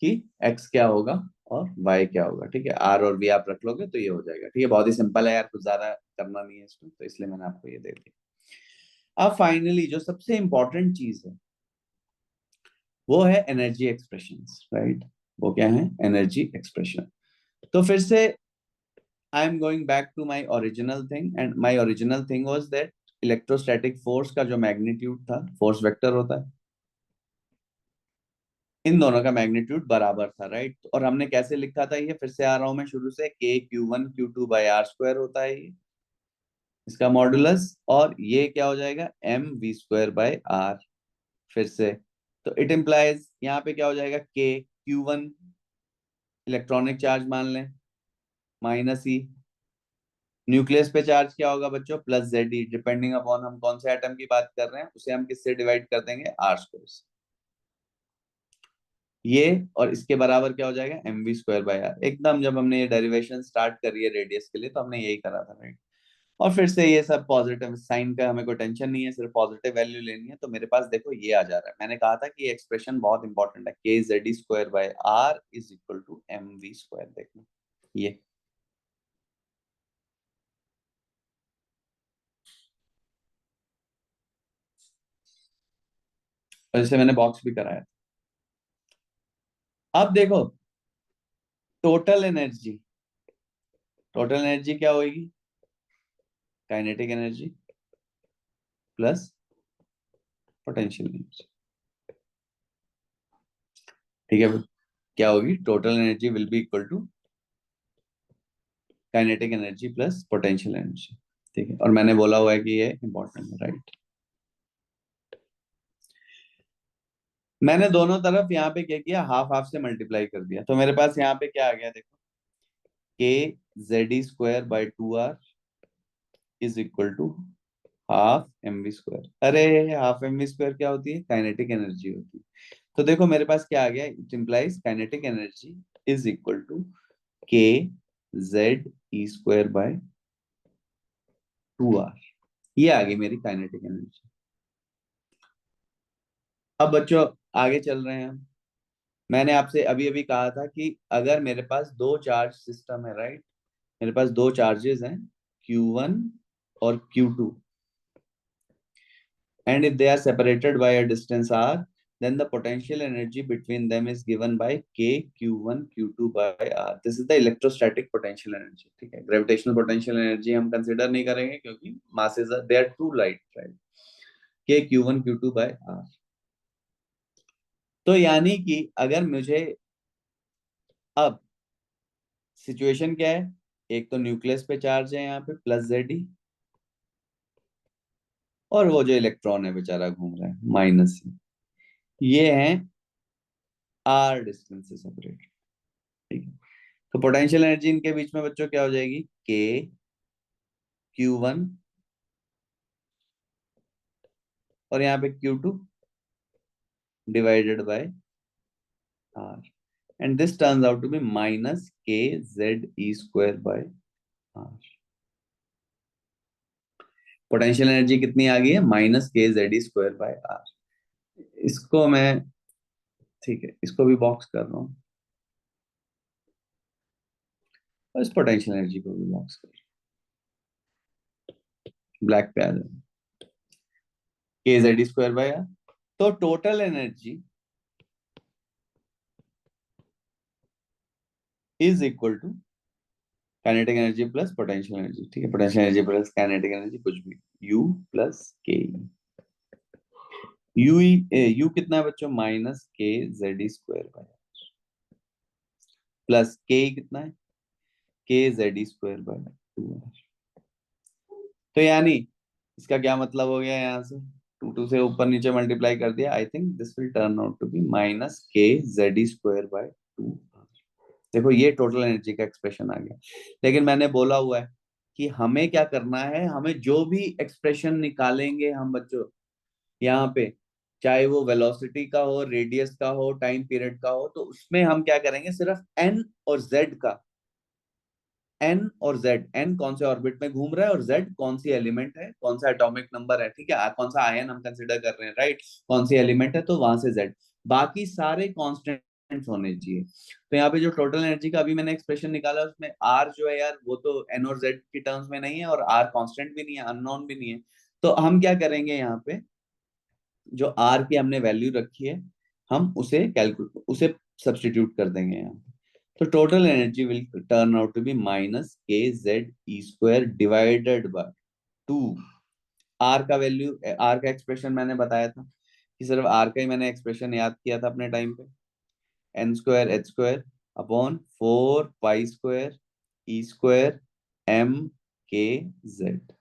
कि x क्या होगा और y क्या होगा। ठीक है, r और v आप रख लोगे तो ये हो जाएगा। ठीक है, बहुत ही सिंपल है यार, कुछ ज्यादा करना नहीं है इसमें, तो इसलिए मैंने आपको ये दे दिया। अब फाइनली जो सबसे इंपॉर्टेंट चीज है वो है एनर्जी एक्सप्रेशंस, राइट। वो क्या है, एनर्जी एक्सप्रेशन। तो फिर से I am going back to my original thing, and my original thing was that electrostatic force का जो मैग्नीट्यूड था, फोर्स वेक्टर होता है, इन दोनों का मैग्नीट्यूड बराबर था, राइट। और हमने कैसे लिखा था, ये फिर से आ रहा हूं मैं शुरू से, k q1 q2/r² होता है ये इसका मॉडुलस, और ये क्या हो जाएगा, mv²/r। फिर से तो इट इम्प्लाइज यहाँ पे क्या हो जाएगा, k q1 इलेक्ट्रॉनिक चार्ज मान लें, -e, न्यूक्लियस पे चार्ज क्या होगा बच्चों, +Ze, डिपेंडिंग अपॉन हम कौन से एटम की बात कर रहे हैं, उसे हम किससे डिवाइड कर देंगे, r²। ये और इसके बराबर क्या हो जाएगा, mv²/r। एकदम जब हमने ये डेरिवेशन स्टार्ट करी है रेडियस के लिए तो हमने यही करा था, राइट। और फिर से ये सब पॉजिटिव साइन का हमें कोई टेंशन नहीं है, सिर्फ पॉजिटिव वैल्यू लेनी है। तो मेरे पास देखो ये आ जा रहा है, मैंने कहा था कि एक्सप्रेशन बहुत इंपॉर्टेंट है, kZe²/r is equal to mv²। देखना ये, और जैसे मैंने बॉक्स भी कराया। अब देखो टोटल एनर्जी, टोटल एनर्जी क्या होगी, kinetic energy plus potential energy. ठीक है, क्या होगी, total energy will be equal to kinetic energy plus potential energy. ठीक है, और मैंने बोला हुआ है कि ये इंपॉर्टेंट है, राइट। मैंने दोनों तरफ यहाँ पे क्या किया, हाफ हाफ से मल्टीप्लाई कर दिया, तो मेरे पास यहाँ पे क्या आ गया देखो, kZe²/2r is equal to half mv²। अरे हाफ mv² क्या होती है, काइनेटिक एनर्जी होती है। तो देखो मेरे पास क्या आ गया, it implies kinetic energy is equal to kZe²/2r। ये आ गई मेरी काइनेटिक एनर्जी। अब बच्चों आगे चल रहे हैं हम। मैंने आपसे अभी अभी कहा था कि अगर मेरे पास दो चार्ज सिस्टम है, राइट, मेरे पास दो चार्जेस हैं Q1 और Q2, and if they are separated by a distance r, then the potential energy between them is given by k q1 q2 by r. This is the electrostatic potential energy. ठीक है, gravitational potential energy हम consider नहीं करेंगे क्योंकि masses are, they are too light, right. k q1 q2 by r। तो यानी कि अगर मुझे अब सिचुएशन क्या है, एक तो न्यूक्लियस पे चार्ज है यहाँ पे प्लस Ze, और वो जो इलेक्ट्रॉन है बेचारा घूम रहा है माइनस से, ये है r डिस्टेंस से सेपरेट, ठीक है। तो पोटेंशियल एनर्जी इनके बीच में बच्चों क्या हो जाएगी, k q1 और यहाँ पे q2 divided by r, and this turns out to be minus k Ze square by r। Potential energy कितनी आ गई है, minus k Ze square by r। इसको मैं, ठीक है, इसको भी बॉक्स कर रहा हूँ और इस पोटेंशियल एनर्जी को भी बॉक्स कर रहा हूँ, ब्लैक पे आ जाए k Ze square by r। तो total energy is equal to kinetic energy plus potential energy, ठीक है, potential energy plus kinetic energy कुछ भी, U प्लस के। यू कितना है बच्चों, minus k Ze square by plus k कितना है, k Ze square bye 2r। तो यानी इसका क्या मतलब हो गया, यहाँ से 2 से ऊपर नीचे मल्टीप्लाई कर दिया, I think this will turn out to be minus k Ze square by 2। देखो ये टोटल एनर्जी का एक्सप्रेशन आ गया, लेकिन मैंने बोला हुआ है कि हमें क्या करना है, हमें जो भी एक्सप्रेशन निकालेंगे हम बच्चों यहाँ पे, चाहे वो वेलोसिटी का हो, रेडियस का हो, टाइम पीरियड का हो, तो उसमें हम क्या करेंगे, सिर्फ एन और जेड का, एन और जेड, एन कौन से ऑर्बिट में घूम रहा है और जेड कौन सी एलिमेंट है, कौन सा एटॉमिक नंबर है, ठीक है, कौन सा आयन हम कंसिडर कर रहे हैं, राइट, कौन सी एलिमेंट है, तो वहां से जेड, बाकी सारे कांस्टेंट्स होने चाहिए। तो यहाँ पे जो टोटल एनर्जी का अभी मैंने एक्सप्रेशन निकाला, उसमें आर जो है यार, वो तो एन और जेड की टर्म्स में नहीं है, और आर कांस्टेंट भी नहीं है, अननोन भी नहीं है। तो हम क्या करेंगे, यहाँ पे जो आर की हमने वैल्यू रखी है, हम उसे कैलकुलेट, उसे सब्स्टिट्यूट कर देंगे यहाँ पे। तो total energy will turn out to be minus k Ze square divided by 2। R का वैल्यू, आर का एक्सप्रेशन मैंने बताया था कि सिर्फ आर का ही मैंने एक्सप्रेशन याद किया था अपने टाइम पे, N square H square upon 4 pi square E square M के जेड।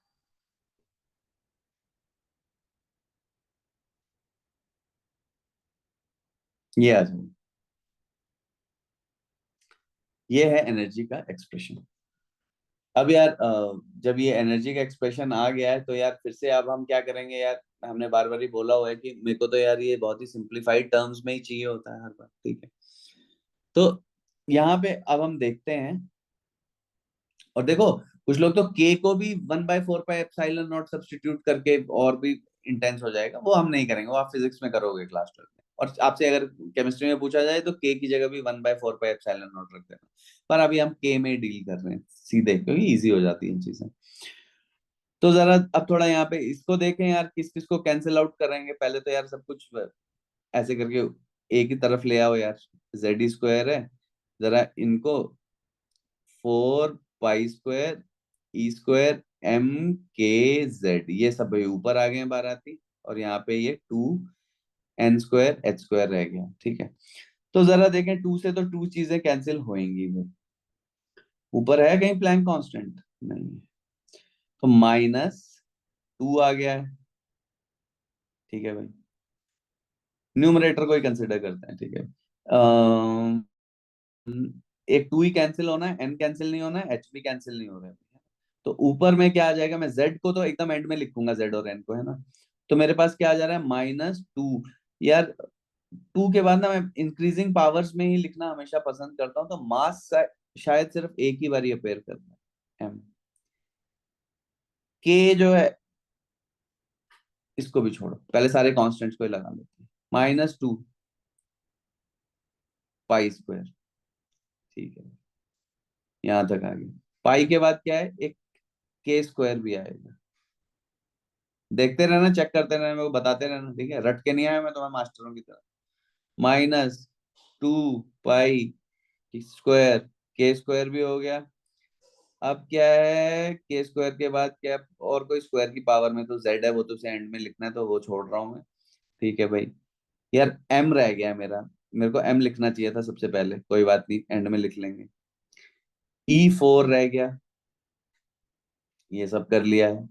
ये आ जाए, ये है एनर्जी का एक्सप्रेशन। अब यार जब ये एनर्जी का एक्सप्रेशन आ गया है, तो यार फिर से अब हम क्या करेंगे यार, हमने बार बार ही बोला हुआ है कि मेरे को तो यार ये बहुत ही सिंप्लीफाइड टर्म्स में ही चाहिए होता है हर बार, ठीक है। तो यहाँ पे अब हम देखते हैं, और देखो कुछ लोग तो k को भी 1/4 पाई एप्सिलॉन नॉट सब्स्टिट्यूट करके और भी इंटेंस हो जाएगा, वो हम नहीं करेंगे, वो आप फिजिक्स में करोगे क्लास 12 में, और आपसे अगर केमिस्ट्री में पूछा जाए तो k की जगह भी 1/4 पाई एप्सिलॉन नॉट रख देना। पर अभी हम k में डील कर रहे हैं सीधे, क्योंकि इजी हो जाती है चीजें। तो जरा अब थोड़ा यहाँ पे इसको देखें यार, किस किस को कैंसिल आउट करेंगे, पहले तो यार सब कुछ ऐसे करके एक ही तरफ ले आओ यार, Ze स्क्वायर है, जरा इनको 4 pi square E square M के जेड, ये सब भाई ऊपर आ गए बाराती, और यहाँ पे ये 2 n स्क्वायर एच स्क्वायर रह गया, ठीक है। तो जरा देखें, 2 से तो 2 चीजें कैंसिल होएंगी भाई, ऊपर है कहीं प्लैंक कांस्टेंट, नहीं है, तो -2 आ गया है, ठीक है भाई, न्यूमरेटर को ही कंसिडर करते हैं, ठीक है। एक 2 ही कैंसिल होना है, n कैंसिल नहीं होना है, h भी कैंसिल नहीं हो रहा है, तो ऊपर में क्या आ जाएगा, मैं z को तो एकदम एंड में लिखूंगा, z और n को, है ना। तो मेरे पास क्या आ जा रहा है, -2। यार 2 के बाद ना मैं इंक्रीजिंग पावर्स में ही लिखना हमेशा पसंद करता हूँ, तो मास शायद सिर्फ एक ही बार अपेयर करता है, m। k जो है, इसको भी छोड़ो, पहले सारे कांस्टेंट्स को ही लगा लेते हैं, -2 पाई स्क्वायर, ठीक है, यहाँ तक आ गया। पाई के बाद क्या है, एक k स्क्वायर भी आएगा, देखते रहना, चेक करते रहना, मेरे को बताते रहना, ठीक है, रट के नहीं आया मैं तुम्हें मास्टरों की तरह। -2 पाई स्क्वायर, के स्क्वायर भी हो गया। अब क्या है, के स्क्वायर के बाद क्या, और कोई स्क्वायर की पावर में तो जेड है, वो तो उसे एंड में लिखना है, तो वो छोड़ रहा हूं मैं, ठीक है भाई। यार एम रह गया मेरा, मेरे को एम लिखना चाहिए था सबसे पहले, कोई बात नहीं एंड में लिख लेंगे। E4 रह गया, ये सब कर लिया है,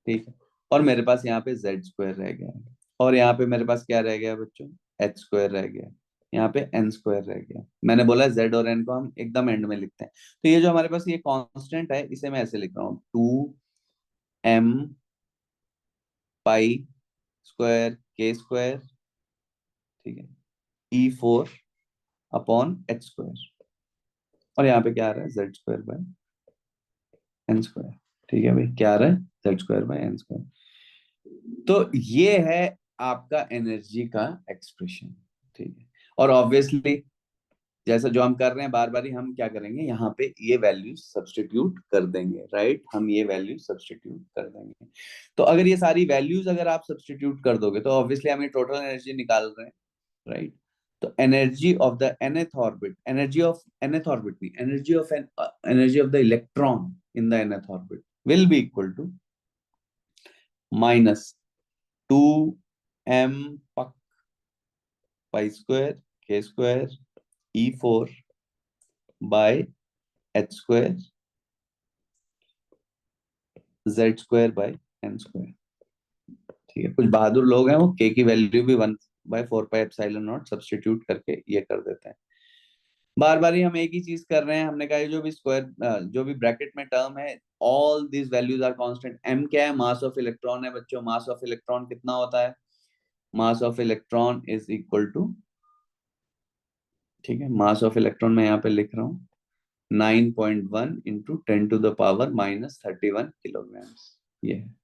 ठीक है। और मेरे पास यहाँ पे Z² रह गया है, और यहाँ पे मेरे पास क्या रह गया बच्चों, H² रह गया, यहाँ पे N² रह गया। मैंने बोला Z और N को हम एकदम एंड में लिखते हैं। तो ये जो हमारे पास ये कांस्टेंट है, इसे मैं ऐसे लिख रहा हूँ, 2m पाई स्क्वायर K², ठीक है, E4 अपॉन H², और यहाँ पे क्या आ रहा है, Z² बाय N²। ठीक है भाई, क्या आ रहा है, Z² बाय N²। तो ये है आपका एनर्जी का एक्सप्रेशन, ठीक है। और ऑब्वियसली जैसा जो हम कर रहे हैं बार बार ही, हम क्या करेंगे, यहाँ पे ये वैल्यू सब्स्टिट्यूट कर देंगे, राइट, हम ये वैल्यू सब्स्टिट्यूट कर देंगे। तो अगर ये सारी वैल्यूज अगर आप सब्स्टिट्यूट कर दोगे तो ऑब्वियसली हम ये टोटल एनर्जी निकाल रहे हैं, राइट। तो energy of the nth orbit, energy of nth orbit नहीं, energy of the electron in the nth orbit will be equal to minus 2m pi square K² E4 by H² Z² by N²। ठीक है, कुछ बहादुर लोग हैं, वो k की value भी 1/4πε0 substitute करके ये कर देते हैं। बार बार ही हम एक ही चीज कर रहे हैं, हमने कहा जो भी स्क्वायर जो भी ब्रैकेट में टर्म है, all these values are constant. m क्या है, मास ऑफ इलेक्ट्रॉन है बच्चों। मास ऑफ इलेक्ट्रॉन कितना होता है, mass of electron is equal to, ठीक है, मास ऑफ इलेक्ट्रॉन मैं यहाँ पे लिख रहा हूँ 9.1 इंटू 10⁻³ किलोग्राम्स, ये है।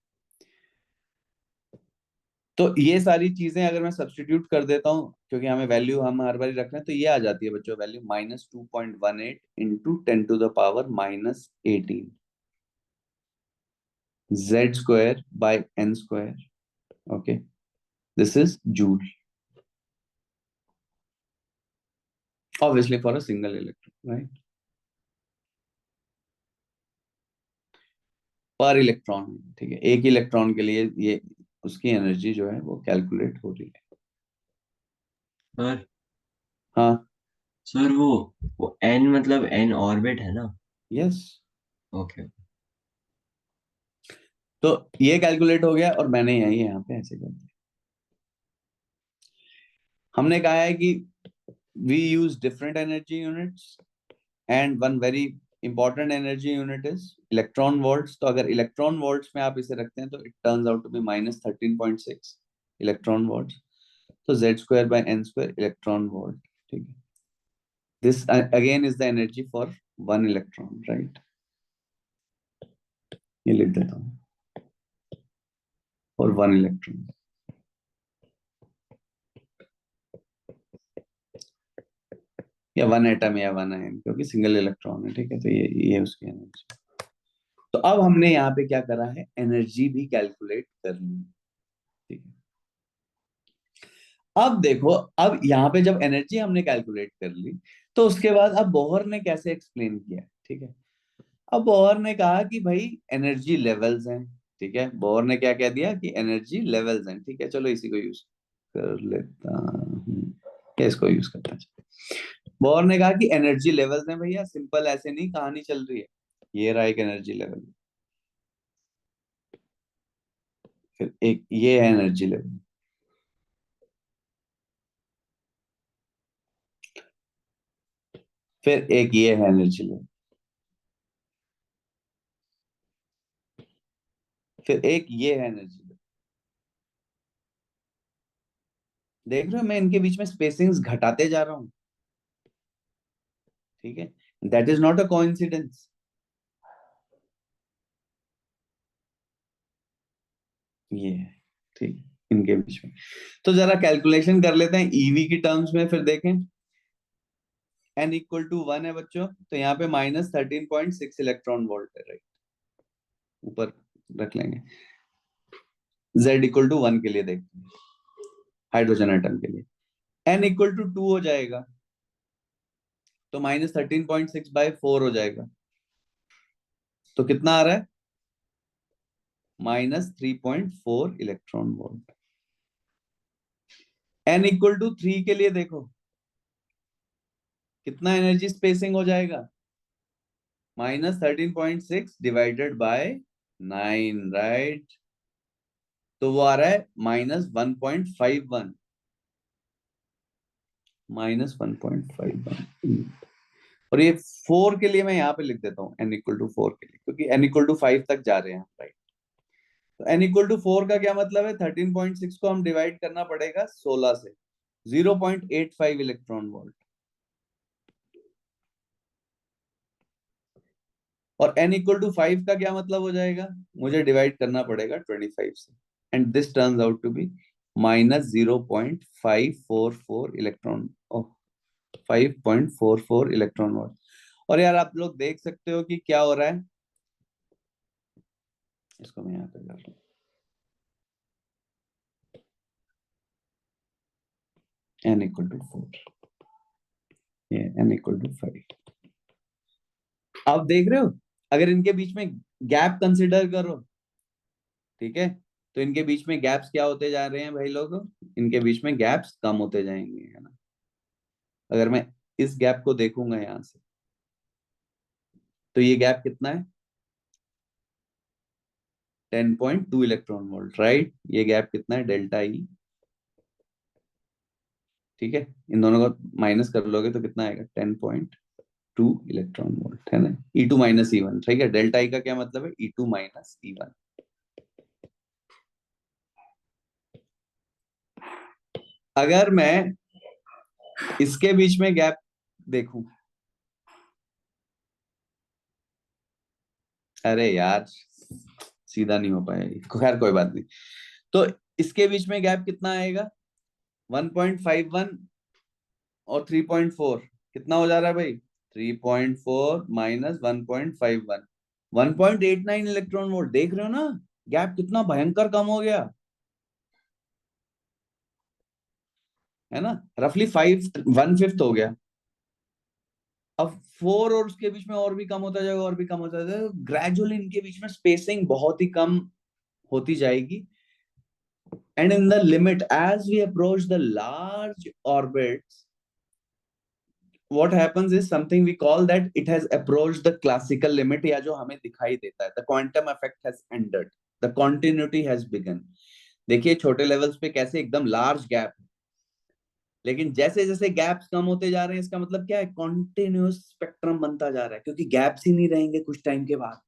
तो ये सारी चीजें अगर मैं सब्स्टिट्यूट कर देता हूँ, क्योंकि हमें वैल्यू हम हर बार रख रहे हैं, तो ये आ जाती है बच्चों value -2.18 into 10⁻18 Z² by N²। Okay, this is joule, obviously for a single electron, right, पर इलेक्ट्रॉन। ठीक है, एक इलेक्ट्रॉन के लिए ये उसकी एनर्जी जो है वो कैलकुलेट हो रही है। सर हाँ, सर वो n मतलब n ऑर्बिट है ना? यस। ओके। तो ये कैलकुलेट हो गया, और मैंने यही यहाँ पे ऐसे कर दिया। हमने कहा है कि we use different energy units, and one very important energy unit is electron volts. तो अगर इलेक्ट्रॉन वोल्ट्स में आप इसे रखते हैं तो it turns out to be -13.6 electron volts. तो Z² by N² electron volt, ठीक है। This again is the energy for one electron, right, ये लिख देता हूँ, फॉर वन इलेक्ट्रॉन। या वन एटम या वन आयन, क्योंकि सिंगल इलेक्ट्रॉन है, ठीक है। तो ये उसकी एनर्जी। तो अब हमने यहाँ पे क्या करा है, एनर्जी भी कैलकुलेट कर ली, ठीक है। अब देखो, अब यहाँ पे जब एनर्जी हमने कैलकुलेट कर ली, तो उसके बाद अब बोहर ने कैसे एक्सप्लेन किया, ठीक है। अब बोहर ने कहा कि भाई एनर्जी लेवल्स हैं, ठीक है। बोहर ने क्या कह दिया कि एनर्जी लेवल्स हैं, ठीक है। चलो इसी को यूज कर लेता हूँ, क्या इसको यूज करता है। बोहर ने कहा कि एनर्जी लेवल्स हैं भैया, सिंपल ऐसे नहीं कहानी चल रही है। ये रहा एक एनर्जी लेवल, फिर एक ये है एनर्जी लेवल, फिर एक ये है एनर्जी लेवल, फिर एक ये है एनर्जी लेवल। देख रहे हो, मैं इनके बीच में स्पेसिंग्स घटाते जा रहा हूँ, ठीक है। That is not a coincidence, ये है, ठीक है, इनके बीच में। तो जरा कैलकुलेशन कर लेते हैं ईवी की टर्म्स में, फिर देखें। n इक्वल टू 1 है बच्चों, तो यहाँ पे -13.6 इलेक्ट्रॉन वोल्ट है, राइट, ऊपर रख लेंगे। z इक्वल टू 1 के लिए देखते हैं, हाइड्रोजन एटम के लिए n इक्वल टू 2 हो जाएगा, तो -13.6/4 हो जाएगा। तो कितना आ रहा है, -3.4 electron volt. n equal to 3 के लिए देखो कितना एनर्जी स्पेसिंग हो जाएगा, -13.6 डिवाइडेड बाय 9, राइट। तो वो आ रहा है -1.51, -1.51। और ये 4 के लिए मैं यहाँ पे लिख देता हूँ n इक्वल टू 4 के लिए, क्योंकि n इक्वल टू 5 तक जा रहे हैं, राइट। तो n इक्वल टू 4 का क्या मतलब है, 13.6 को हम डिवाइड करना पड़ेगा 16 से, 0.85 इलेक्ट्रॉन वोल्ट। और n इक्वल टू 5 का क्या मतलब हो जाएगा, मुझे डिवाइड करना पड़ेगा 25 से, and this turns out to be -0.544 electron, 5.44 electron volt. और यार आप लोग देख सकते हो कि क्या हो रहा है, इसको मैं यहाँ पे कर रहा हूँ, n इक्वल टू 4, ये n इक्वल टू 5। आप देख रहे हो, अगर इनके बीच में गैप कंसिडर करो, ठीक है, तो इनके बीच में गैप्स क्या होते जा रहे हैं भाई लोग, इनके बीच में गैप्स कम होते जाएंगे, है ना। अगर मैं इस गैप को देखूंगा यहां से, तो ये गैप कितना है, 10.2 इलेक्ट्रॉन वोल्ट, राइट। ये गैप कितना है, डेल्टा ई, ठीक है। इन दोनों को माइनस कर लोगे तो कितना आएगा, 10.2 इलेक्ट्रॉन वोल्ट, है ना। E2 माइनस E1, ठीक है। डेल्टा ई का क्या मतलब है, E2 माइनस E1। अगर मैं इसके बीच में गैप देखूं, अरे यार सीधा नहीं हो पाएगा, खैर कोई बात नहीं। तो इसके बीच में गैप कितना आएगा, 1.51 और 3.4, कितना हो जा रहा है भाई, 3.4 माइनस 1.51, 1.89 इलेक्ट्रॉन वोल्ट। देख रहे हो ना, गैप कितना भयंकर कम हो गया, है ना। रफली 1/5 हो गया। अब 4 और उसके बीच में और भी कम होता जाएगा, और भी कम होता जाएगा, ग्रेजुअली इनके बीच में स्पेसिंग बहुत ही कम होती जाएगी। And in the limit, as we approach the large orbits, what happens is something we call that it has approached the classical limit, या जो हमें दिखाई देता है, the quantum effect has ended, the continuity has begun। देखिए छोटे levels पे कैसे एकदम लार्ज गैप है, लेकिन जैसे जैसे गैप्स कम होते जा रहे हैं, इसका मतलब क्या है, कॉन्टिन्यूस स्पेक्ट्रम बनता जा रहा है, क्योंकि गैप्स ही नहीं रहेंगे कुछ टाइम के बाद।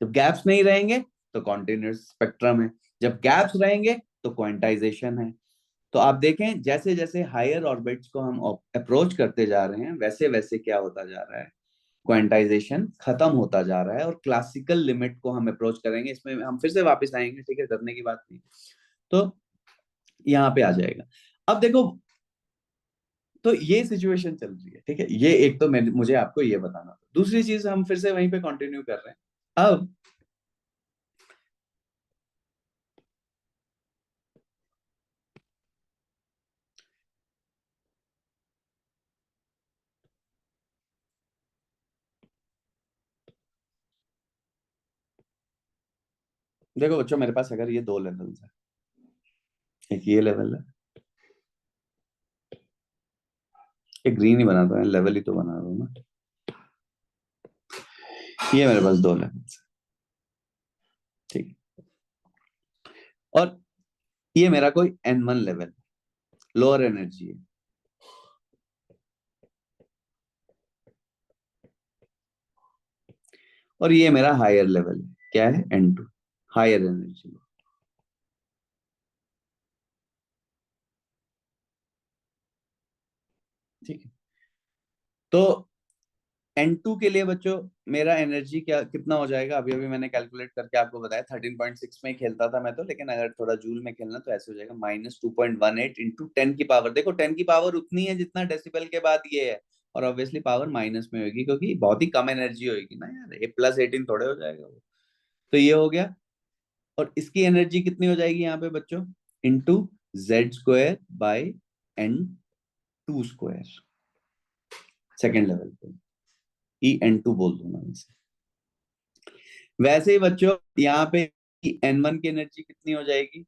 जब गैप्स नहीं रहेंगे तो कॉन्टिन्यूस स्पेक्ट्रम है, जब गैप्स रहेंगे तो क्वांटाइजेशन है। तो आप देखें जैसे जैसे हायर ऑर्बिट्स को हम अप्रोच करते जा रहे हैं, वैसे वैसे क्या होता जा रहा है, क्वांटाइजेशन खत्म होता जा रहा है, और क्लासिकल लिमिट को हम अप्रोच करेंगे। इसमें हम फिर से वापस आएंगे, ठीक है, डरने की बात नहीं। तो यहाँ पे आ जाएगा। अब देखो, तो ये सिचुएशन चल रही है, ठीक है। ये एक तो मुझे आपको ये बताना था। दूसरी चीज हम फिर से वहीं पे कंटिन्यू कर रहे हैं। अब देखो बच्चों, मेरे पास अगर ये दो लेवल्स है, एक ये लेवल है, एक ग्रीन ही बनाता है, लेवल ही तो बना रहा हूं ना। ये मेरे पास दो लेवल्स है, ठीक है। और ये मेरा कोई N1 लेवल, लोअर एनर्जी है, और ये मेरा हायर लेवल है, क्या है, N2, हायर एनर्जी। ठीक है। तो N2 के लिए बच्चों मेरा एनर्जी क्या कितना हो जाएगा, अभी अभी मैंने कैलकुलेट करके आपको बताया, 13.6 में खेलता था मैं तो, लेकिन अगर थोड़ा जूल में खेलना तो ऐसे हो जाएगा, -2.18 इंटू 10 की पावर। देखो 10 की पावर उतनी है जितना डेसिबल के बाद ये है, और ऑब्वियसली पावर माइनस में होगी, क्योंकि बहुत ही कम एनर्जी होगी ना यार, ये +18 थोड़े हो जाएगा वो। तो ये हो गया। और इसकी एनर्जी कितनी हो जाएगी यहाँ पे बच्चों, into Z² by N2², second level पे EN2 बोल दूंगा इसे। वैसे ही बच्चों यहाँ पे N1 की एनर्जी कितनी हो जाएगी,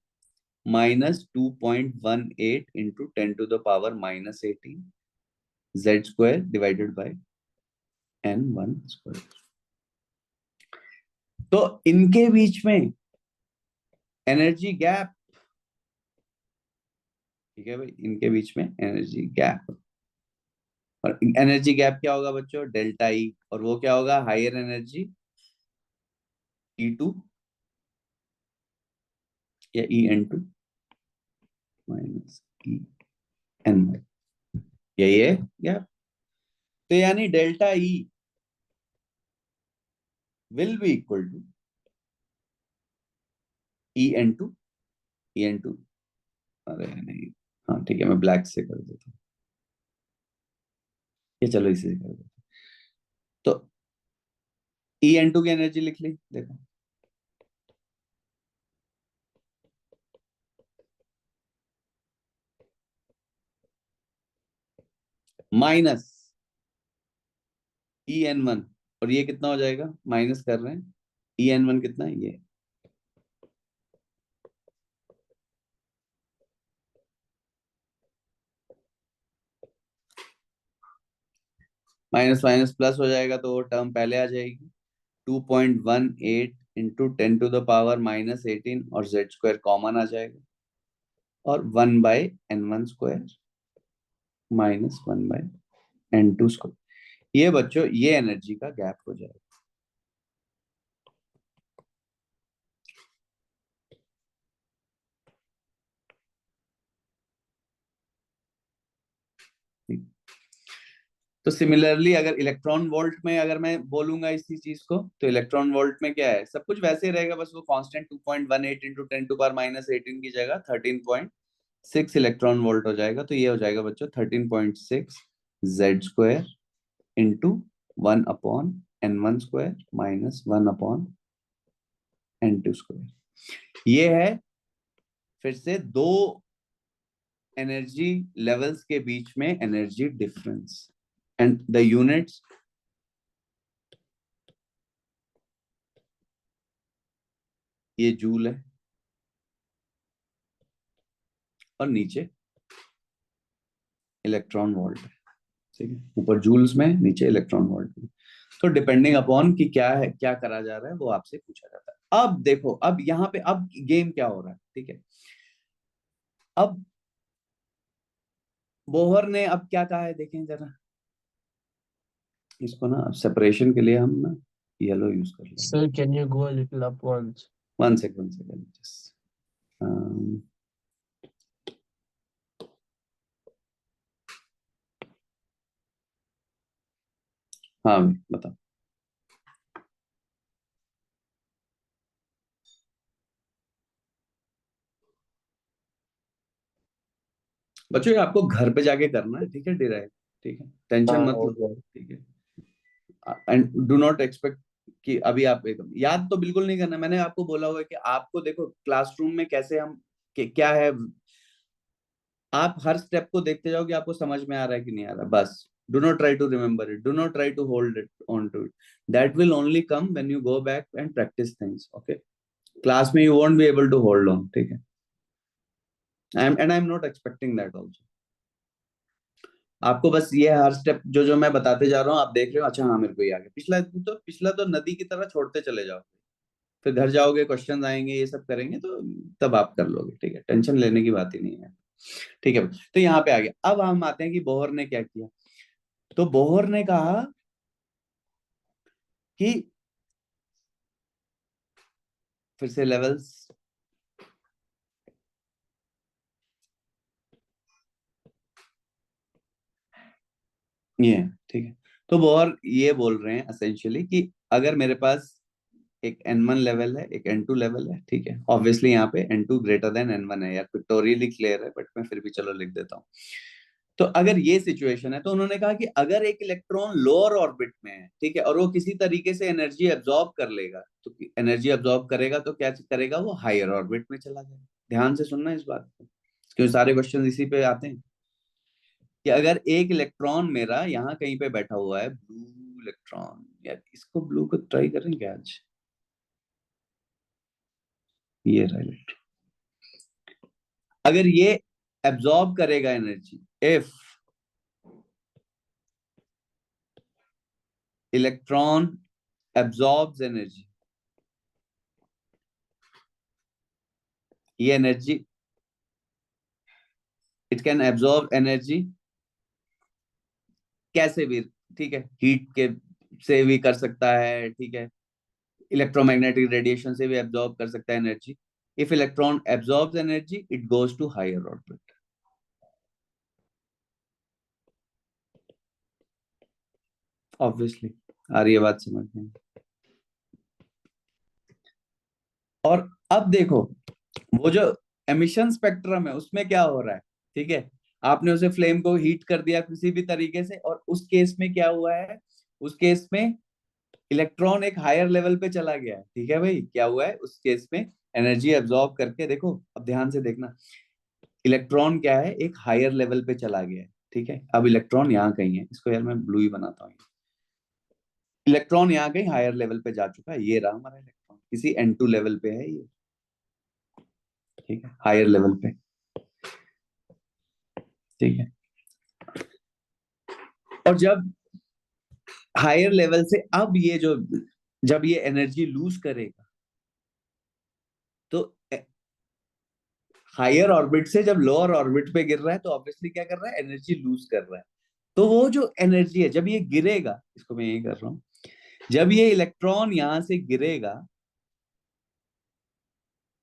minus 2.18 into 10⁻−18 z square divided bye n1 square. तो इनके बीच में एनर्जी गैप, ठीक है भाई, इनके बीच में एनर्जी गैप, और एनर्जी गैप क्या होगा बच्चों, डेल्टा ई, और वो क्या होगा, हायर एनर्जी E2 या En2 माइनस En1, यही है गैप। तो यानी delta E will be equal to En2, En2, अरे नहीं, हाँ ठीक है, मैं ब्लैक से कर देता हूँ, ये चलो इसे कर देता हूँ। तो En2 की एनर्जी लिख ली, देखो, माइनस En1, और ये कितना हो जाएगा, माइनस कर रहे हैं, En1 कितना है, ये माइनस माइनस प्लस हो जाएगा, तो वो टर्म पहले आ जाएगी, 2.18 इंटू 10⁻−18, और z स्क्वायर कॉमन आ जाएगा, और 1/n1 square minus 1/n2 square. ये बच्चों ये एनर्जी का गैप हो जाएगा। तो सिमिलरली अगर इलेक्ट्रॉन वोल्ट में अगर मैं बोलूंगा इसी चीज को, तो इलेक्ट्रॉन वोल्ट में क्या है, सब कुछ वैसे ही रहेगा, बस वो कांस्टेंट 2.18 इंटू 10⁻−18 की जगह 13.6 इलेक्ट्रॉन वोल्ट हो जाएगा। तो ये हो जाएगा बच्चों 13.6 Z square into 1/n1 square minus 1/n2 square. ये है फिर से दो एनर्जी लेवल्स के बीच में energy difference, and the units, ये जूल है और नीचे इलेक्ट्रॉन वोल्ट है, ठीक है, ऊपर जूल्स में, नीचे इलेक्ट्रॉन वोल्ट में। तो डिपेंडिंग अपॉन कि क्या है, क्या करा जा रहा है, वो आपसे पूछा जाता है। अब देखो, अब यहाँ पे अब गेम क्या हो रहा है, ठीक है, अब बोहर ने अब क्या कहा है, देखें जरा इसको ना, सेपरेशन के लिए हम ना येलो यूज कर लेंगे। Sir, can you go a little up once? One second just, हाँ भाई बताओ। बच्चों ये आपको घर पे जाके करना है, ठीक है, डिराइव, ठीक है, टेंशन हाँ मत हो लो, गया। ठीक है, एंड डू नॉट एक्सपेक्ट कि अभी आप एकदम याद तो बिल्कुल नहीं करना। मैंने आपको बोला हुआ है कि आपको देखो क्लासरूम में कैसे हम क्या है, आप हर स्टेप को देखते जाओ कि आपको समझ में आ रहा है कि नहीं आ रहा, बस do not try to remember it, do not try to hold it on to it, that will only come when you go back and practise things, okay, class में you won't be able to hold on, ठीक है, I am not expecting that also. आपको बस ये हर step जो जो मैं बताते जा रहा हूँ आप देख रहे हो, अच्छा हाँ मेरे को ये आ गया, पिछला तो नदी की तरह छोड़ते चले जाओ, फिर घर जाओगे, क्वेश्चन आएंगे, ये सब करेंगे, तो तब आप कर लोगे, ठीक है, टेंशन लेने की बात ही नहीं है, ठीक है। तो यहाँ पे आ गया, अब हम आते हैं कि बोहर ने क्या किया। तो बोहर ने कहा कि फिर से लेवल्स, ये ठीक है, तो बोहर ये बोल रहे हैं एसेंशियली कि अगर मेरे पास एक N1 लेवल है, एक N2 लेवल है, ठीक है, ऑब्वियसली यहाँ पे N2 ग्रेटर देन N1 है, यार पिक्टोरियली क्लियर है, बट मैं फिर भी चलो लिख देता हूँ। तो अगर ये सिचुएशन है, तो उन्होंने कहा कि अगर एक इलेक्ट्रॉन लोअर ऑर्बिट में है, ठीक है, और वो किसी तरीके से एनर्जी एब्जॉर्ब कर लेगा, तो एनर्जी एब्जॉर्ब करेगा तो क्या करेगा, वो हायर ऑर्बिट में चला जाएगा। ध्यान से सुनना इस बात को, क्योंकि सारे क्वेश्चन इसी पे आते हैं कि अगर एक इलेक्ट्रॉन मेरा यहाँ कहीं पे बैठा हुआ है, ब्लू इलेक्ट्रॉन, यार इसको ब्लू को ट्राई करेंगे आज, ये रहा इलेक्ट्रॉन, अगर ये एब्जॉर्ब करेगा energy, if electron absorbs energy, ये energy, it can absorb energy कैसे भी, ठीक है, हीट के से भी कर सकता है, ठीक है, इलेक्ट्रोमैग्नेटिक रेडिएशन से भी एब्जॉर्ब कर सकता है energy. If electron absorbs energy it goes to higher orbit. Obviously आ रही है बात समझ में. और अब देखो वो जो एमिशन स्पेक्ट्रम है उसमें क्या हो रहा है, ठीक है, आपने उसे फ्लेम को हीट कर दिया किसी भी तरीके से, और उस केस में क्या हुआ है, उस केस में इलेक्ट्रॉन एक हायर लेवल पे चला गया है, ठीक है भाई, क्या हुआ है उस केस में, एनर्जी एब्जॉर्ब करके, देखो अब ध्यान से देखना, इलेक्ट्रॉन क्या है एक हायर लेवल पे चला गया है, ठीक है. अब इलेक्ट्रॉन यहाँ कहीं है, इसको यार मैं ब्लू ही बनाता हूँ. इलेक्ट्रॉन यहाँ कहीं हायर लेवल पे जा चुका है, ये रहा हमारा इलेक्ट्रॉन, किसी N2 लेवल पे है ये, ठीक है, हायर लेवल पे, ठीक है. और जब हायर लेवल से अब ये जो, जब ये एनर्जी लूज करेगा, तो हायर ऑर्बिट से जब लोअर ऑर्बिट पे गिर रहा है तो ऑब्वियसली क्या कर रहा है, एनर्जी लूज कर रहा है. तो वो जो एनर्जी है जब ये गिरेगा, इसको मैं यही कर रहा हूं, जब ये इलेक्ट्रॉन यहां से गिरेगा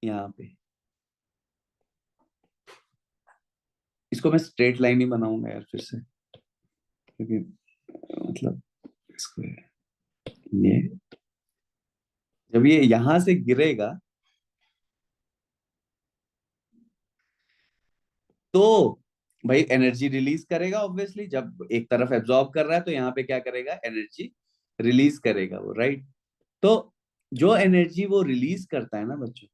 यहाँ पे, इसको मैं स्ट्रेट लाइन ही बनाऊंगा यार फिर से, क्योंकि मतलब इसको ये जब ये यहां से गिरेगा तो भाई एनर्जी रिलीज करेगा ऑब्वियसली, जब एक तरफ एब्जॉर्ब कर रहा है तो यहाँ पे क्या करेगा, एनर्जी रिलीज करेगा वो, राइट. तो जो एनर्जी वो रिलीज करता है ना बच्चों,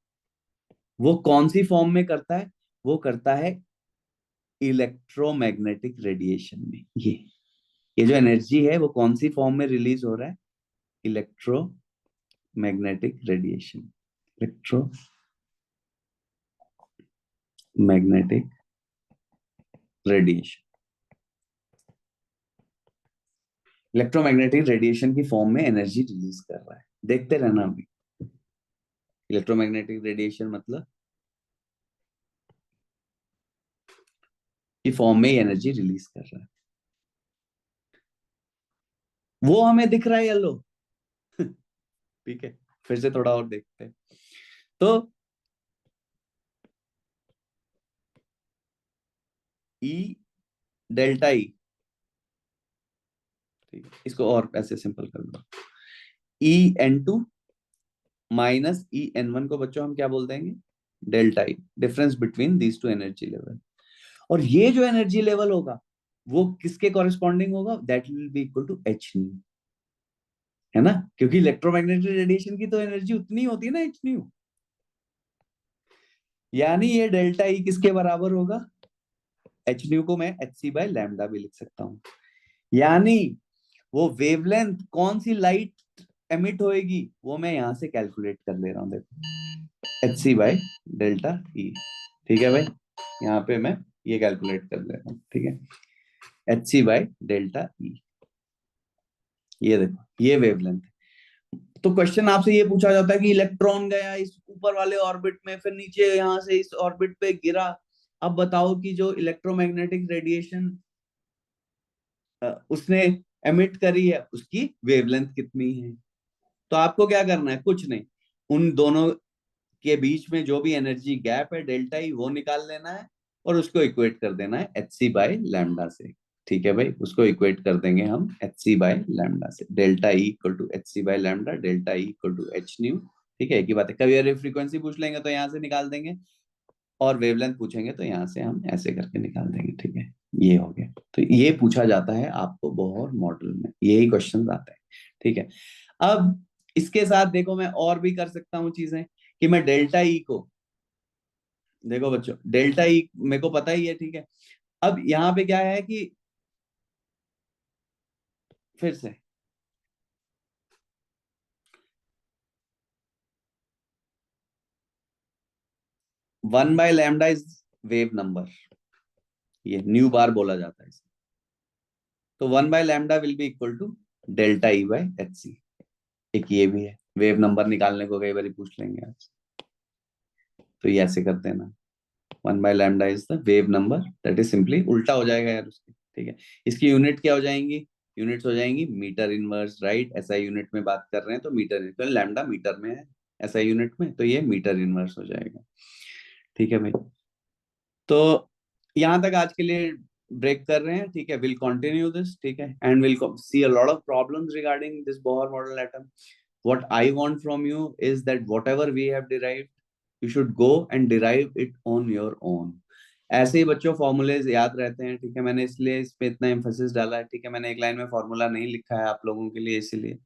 वो कौन सी फॉर्म में करता है, वो करता है इलेक्ट्रोमैग्नेटिक रेडिएशन में. ये जो एनर्जी है वो कौन सी फॉर्म में रिलीज हो रहा है, electromagnetic radiation, electromagnetic radiation, electromagnetic radiation की फॉर्म में एनर्जी रिलीज कर रहा है. देखते रहना अभी, इलेक्ट्रोमैग्नेटिक रेडिएशन मतलब की फॉर्म में एनर्जी रिलीज कर रहा है, वो हमें दिख रहा है येलो. ठीक है, फिर से थोड़ा और देखते हैं. तो ई डेल्टा ई, ठीक है, इसको और ऐसे सिंपल कर दो, E N2 minus E N1 को बच्चों हम क्या बोल देंगे, delta E, difference between these two energy level. और ये जो एनर्जी लेवल होगा वो किसके कॉरेस्पॉन्डिंग होगा, that will be equal to H nu, है ना, क्योंकि इलेक्ट्रोमैग्नेटिक रेडिएशन की तो एनर्जी उतनी होती है ना, एच न्यू. यानी ये डेल्टा ई किसके बराबर होगा, एच न्यू को मैं एच सी बाय लैम्डा भी लिख सकता हूं. यानी वो वेवलेंथ कौन सी लाइट एमिट होएगी वो मैं यहां से कैलकुलेट कर ले रहा हूं, देखो H C by delta E, ठीक है भाई, यहाँ पे मैं ये कैलकुलेट कर ले रहा हूँ, ठीक है, H C by delta E, ये देखो ये वेवलेंथ. तो क्वेश्चन आपसे ये पूछा जाता है कि इलेक्ट्रॉन गया इस ऊपर वाले ऑर्बिट में, फिर नीचे यहां से इस ऑर्बिट पे गिरा, अब बताओ कि जो इलेक्ट्रोमैग्नेटिक रेडिएशन उसने एमिट करी है उसकी वेवलेंथ कितनी है. तो आपको क्या करना है, कुछ नहीं, उन दोनों के बीच में जो भी एनर्जी गैप है डेल्टा ई वो निकाल लेना है और उसको इक्वेट कर देना है एच सी बाय लैम्डा से. ठीक है भाई, उसको इक्वेट कर देंगे हम एच सी बाय लैम्डा से, delta E equal to H C by lambda, delta E equal to H nu. ठीक है, एक ही बात है, कभी अगर फ्रीक्वेंसी पूछ लेंगे तो यहाँ से निकाल देंगे, और वेवलेंथ पूछेंगे तो यहाँ से हम ऐसे करके निकाल देंगे. ठीक है, ये हो गया. तो ये पूछा जाता है आपको बहुत मॉडल में, यही क्वेश्चन आते हैं. ठीक है, अब इसके साथ देखो मैं और भी कर सकता हूँ चीजें, कि मैं डेल्टा ई को, देखो बच्चों डेल्टा ई मेरे को पता ही है, ठीक है, अब यहाँ पे क्या है कि फिर से 1 by lambda is wave number, ये न्यू बार बोला जाता है इसे। तो 1/λ will be equal to delta E by H C. एक ये भी है, वेव नंबर निकालने को कई बार पूछ लेंगे आज, तो ये ऐसे करते हैं ना, 1/λ is the wave number, that is simply उल्टा हो जाएगा यार उसके, ठीक है। इसकी यूनिट क्या हो जाएंगी, यूनिट्स हो जाएंगी metre inverse, right. SI unit में बात कर रहे हैं तो मीटर, लैम्डा मीटर में है एसआई यूनिट में, तो ये मीटर इनवर्स हो जाएगा, ठीक है भाई। तो यहां तक आज के लिए ब्रेक कर रहे हैं, ठीक है। विल कंटिन्यू दिस, ठीक है, and will see a lot of problems regarding this Bohr model atom. What I want from you is that whatever we have derived, you should go and derive it on your own. ऐसे ही बच्चों formulas याद रहते हैं, ठीक है। मैंने इसलिए इस पे इतना एम्फोसिस डाला है, ठीक है। मैंने एक लाइन में फॉर्मूला नहीं लिखा है आप लोगों के लिए इसलिए,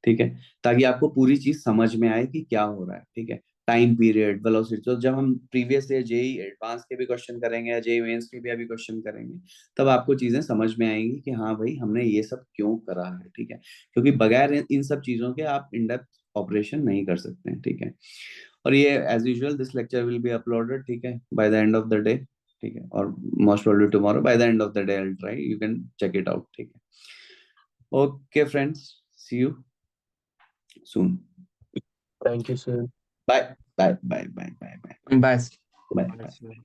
ठीक है, ताकि आपको पूरी चीज समझ में आए कि क्या हो रहा है, ठीक है। टाइम पीरियड, वेलोसिटी, तो जब हम प्रीवियस ईयर जेई एडवांस के भी क्वेश्चन करेंगे या जेई मेंस के भी अभी क्वेश्चन करेंगे, तब आपको चीजें समझ में आएंगी कि हाँ भाई हमने ये सब क्यों करा है, ठीक है। क्योंकि बगैर इन सब चीजों के आप इन डेप्थ ऑपरेशन नहीं कर सकते हैं, ठीक है। और ये as usual this lecture will be uploaded, ठीक है, by the end of the day, ठीक है, और most probably tomorrow by the end of the day I will try, you can check it out, ठीक है। Okay friends, see you soon. Thank you, sir. Bye bye bye bye bye bye बस bye.